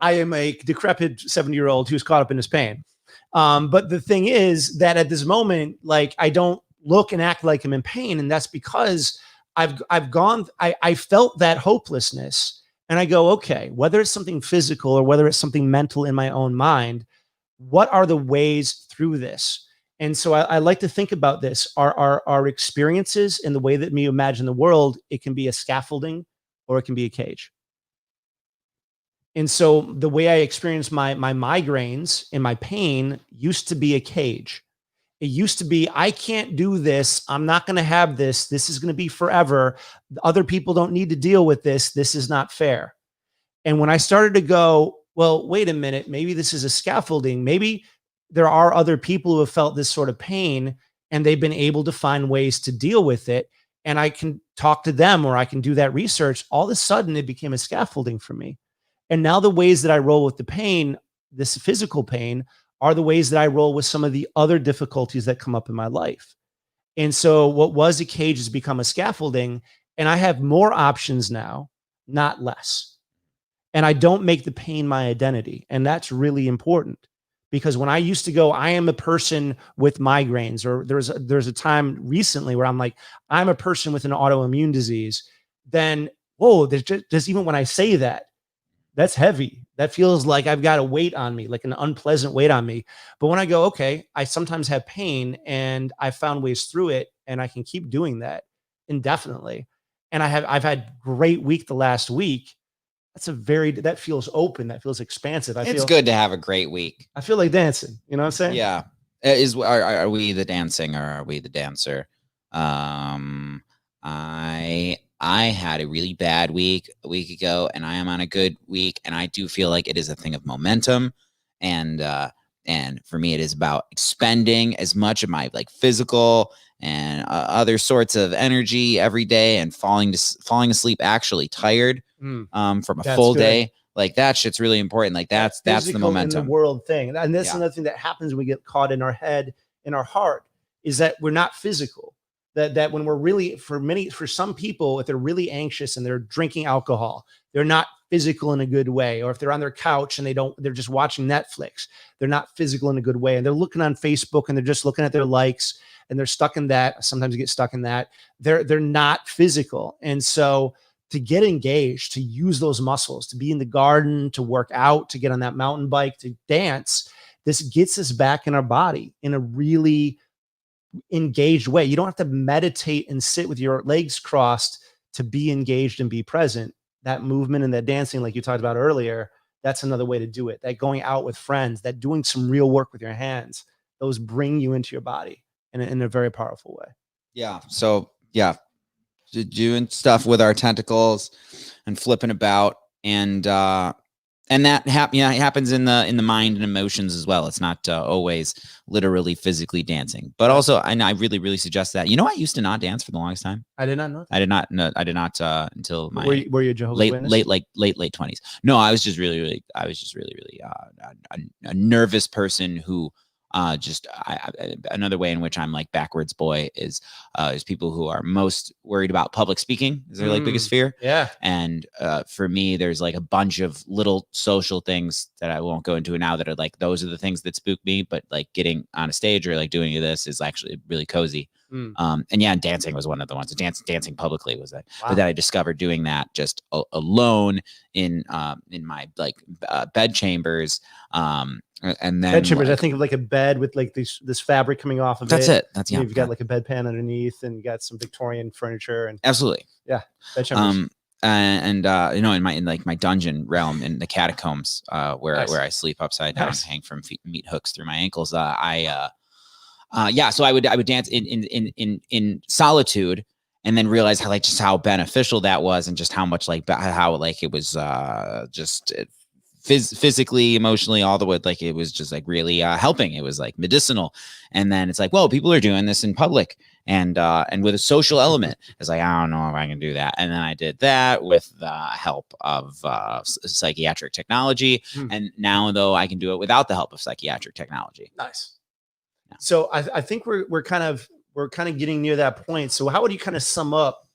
Speaker 2: I am a decrepit 70-year-old who's caught up in his pain. But the thing is that at this moment, like, I don't look and act like I'm in pain. And that's because I felt that hopelessness and I go, okay, whether it's something physical or whether it's something mental in my own mind, what are the ways through this? And so I like to think about this. Our experiences and the way that we imagine the world, it can be a scaffolding or it can be a cage. And so the way I experience my migraines and my pain used to be a cage. It used to be, I can't do this. I'm not going to have this. This is going to be forever. Other people don't need to deal with this. This is not fair. And when I started to go, well, wait a minute, maybe this is a scaffolding. Maybe there are other people who have felt this sort of pain and they've been able to find ways to deal with it. And I can talk to them or I can do that research. All of a sudden, it became a scaffolding for me. And now the ways that I roll with the pain, this physical pain, are the ways that I roll with some of the other difficulties that come up in my life. And so what was a cage has become a scaffolding, and I have more options now, not less. And I don't make the pain my identity. And that's really important because when I used to go, I am a person with migraines, or there's a time recently where I'm like, I'm a person with an autoimmune disease. Then, whoa, there's just even when I say that, that's heavy. That feels like I've got a weight on me, like an unpleasant weight on me. But when I go, okay, I sometimes have pain and I found ways through it and I can keep doing that indefinitely. And I've had great week the last week. That feels open. That feels expansive.
Speaker 1: It's good to have a great week.
Speaker 2: I feel like dancing. You know what I'm saying?
Speaker 1: Yeah. Are we the dancing or are we the dancer? I had a really bad week a week ago, and I am on a good week, and I do feel like it is a thing of momentum, and for me, it is about expending as much of my like physical and other sorts of energy every day, and falling asleep actually tired from a full day. Like that shit's really important. Like that's the momentum.
Speaker 2: In the world thing, and that's another thing that happens when we get caught in our head, in our heart, is that we're not physical. That when we're really, for some people, if they're really anxious and they're drinking alcohol, they're not physical in a good way. Or if they're on their couch and they're just watching Netflix, they're not physical in a good way. And they're looking on Facebook and they're just looking at their likes and they're stuck in that. Sometimes you get stuck in that. They're not physical. And so to get engaged, to use those muscles, to be in the garden, to work out, to get on that mountain bike, to dance, this gets us back in our body in a really engaged way. You don't have to meditate and sit with your legs crossed to be engaged and be present. That movement and that dancing, like you talked about earlier, that's another way to do it. That going out with friends, that doing some real work with your hands, those bring you into your body in a very powerful way.
Speaker 1: Yeah. So yeah, doing stuff with our tentacles and flipping about, and that happens in the mind and emotions as well. It's not always literally physically dancing, but also, and I really, really suggest that. You know, I used to not dance for the longest time.
Speaker 2: I did not know.
Speaker 1: I did not until my
Speaker 2: were you Jehovah's Witness?
Speaker 1: late 20s. No, I was just really a nervous person who another way in which I'm like backwards boy is people who are most worried about public speaking is their like biggest fear.
Speaker 2: Yeah.
Speaker 1: And for me, there's like a bunch of little social things that I won't go into now that are like, those are the things that spook me, but like getting on a stage or like doing this is actually really cozy. And yeah, dancing was one of the ones. Dancing publicly was that.
Speaker 2: Wow.
Speaker 1: But then I discovered doing that just alone in my like bed chambers. And then
Speaker 2: Bed chambers.
Speaker 1: like,
Speaker 2: I think of like a bed with like this fabric coming off of
Speaker 1: that's
Speaker 2: it.
Speaker 1: it. That's, yeah.
Speaker 2: You've got like a bedpan underneath, and you got some Victorian furniture, and
Speaker 1: Absolutely.
Speaker 2: yeah, bed chambers.
Speaker 1: And you know, in my dungeon realm in the catacombs, where I sleep upside down, hang from meat hooks through my ankles. So I would dance in solitude, and then realize how, like, just how beneficial that was, and just how much like how like it was just physically, emotionally, all the way, like it was just like really helping. It was like medicinal. And then it's like, well, people are doing this in public, and with a social element. It's like, I don't know if I can do that. And then I did that with the help of psychiatric technology. And now, though, I can do it without the help of psychiatric technology.
Speaker 2: Nice. Yeah. So I think we're kind of getting near that point. So how would you kind of sum up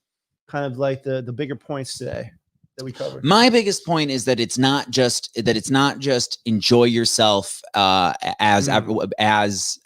Speaker 2: kind of like the bigger points today that we covered?
Speaker 1: My biggest point is that it's not just enjoy yourself as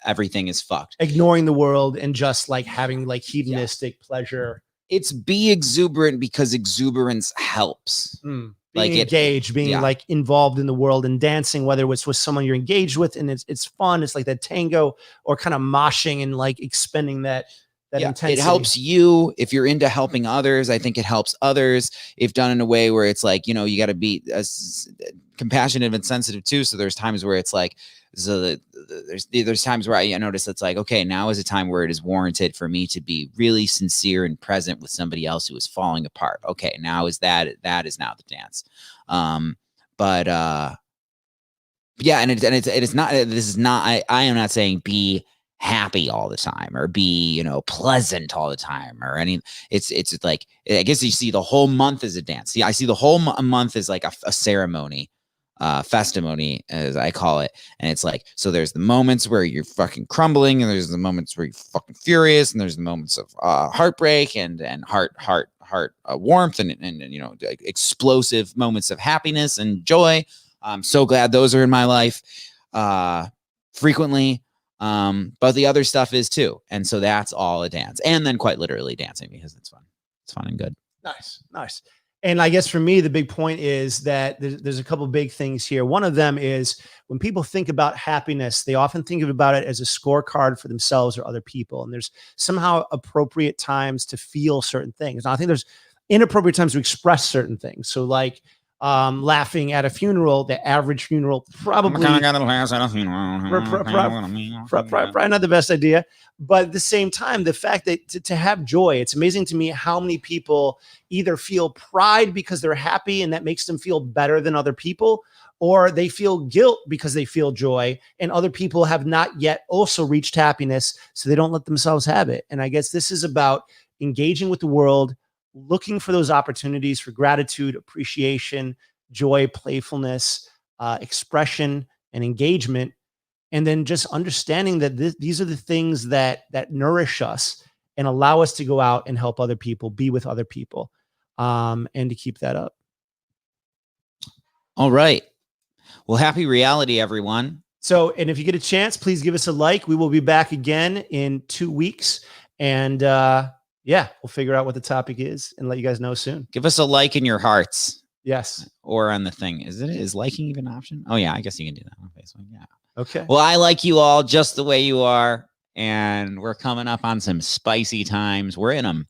Speaker 1: everything is fucked,
Speaker 2: ignoring the world and just like having like hedonistic pleasure.
Speaker 1: It's be exuberant, because exuberance helps.
Speaker 2: Being
Speaker 1: like
Speaker 2: engaged, being like involved in the world, and dancing, whether it's with someone you're engaged with and it's fun. It's like that tango, or kind of moshing and like expending that intensity.
Speaker 1: It helps you if you're into helping others. I think it helps others if done in a way where it's like, you know, you got to be compassionate and sensitive too. So there's times where it's like, there's times where I notice it's like, okay, now is a time where it is warranted for me to be really sincere and present with somebody else who is falling apart. Okay, now is that is now the dance. Yeah, and it is not. This is not. I am not saying be happy all the time, or be, you know, pleasant all the time, or any. It's like, I guess you see the whole month as a dance. See, I see the whole month as like a ceremony, festimony, as I call it. And it's like, so there's the moments where you're fucking crumbling, and there's the moments where you're fucking furious, and there's the moments of heartbreak and heart warmth, and you know, explosive moments of happiness and joy. I'm so glad those are in my life frequently. But the other stuff is too. And so that's all a dance. And then quite literally dancing, because it's fun. It's fun and good.
Speaker 2: Nice. And I guess for me, the big point is that there's a couple of big things here. One of them is, when people think about happiness, they often think about it as a scorecard for themselves or other people. And there's somehow appropriate times to feel certain things. Now, I think there's inappropriate times to express certain things. So like, laughing at a funeral, the average funeral probably not the best idea. But at the same time, the fact that to have joy, it's amazing to me how many people either feel pride because they're happy and that makes them feel better than other people, or they feel guilt because they feel joy, and other people have not yet also reached happiness, so they don't let themselves have it. And I guess this is about engaging with the world, looking for those opportunities for gratitude, appreciation, joy, playfulness, expression, and engagement. And then just understanding that these are the things that nourish us and allow us to go out and help other people, be with other people, and to keep that up.
Speaker 1: All right. Well, happy reality, everyone.
Speaker 2: So, and if you get a chance, please give us a like. We will be back again in 2 weeks. And, yeah, we'll figure out what the topic is and let you guys know soon.
Speaker 1: Give us a like in your hearts.
Speaker 2: Yes.
Speaker 1: Or on the thing. Is liking even an option? Oh, yeah, I guess you can do that on Facebook. Yeah.
Speaker 2: Okay.
Speaker 1: Well, I like you all just the way you are. And we're coming up on some spicy times. We're in them.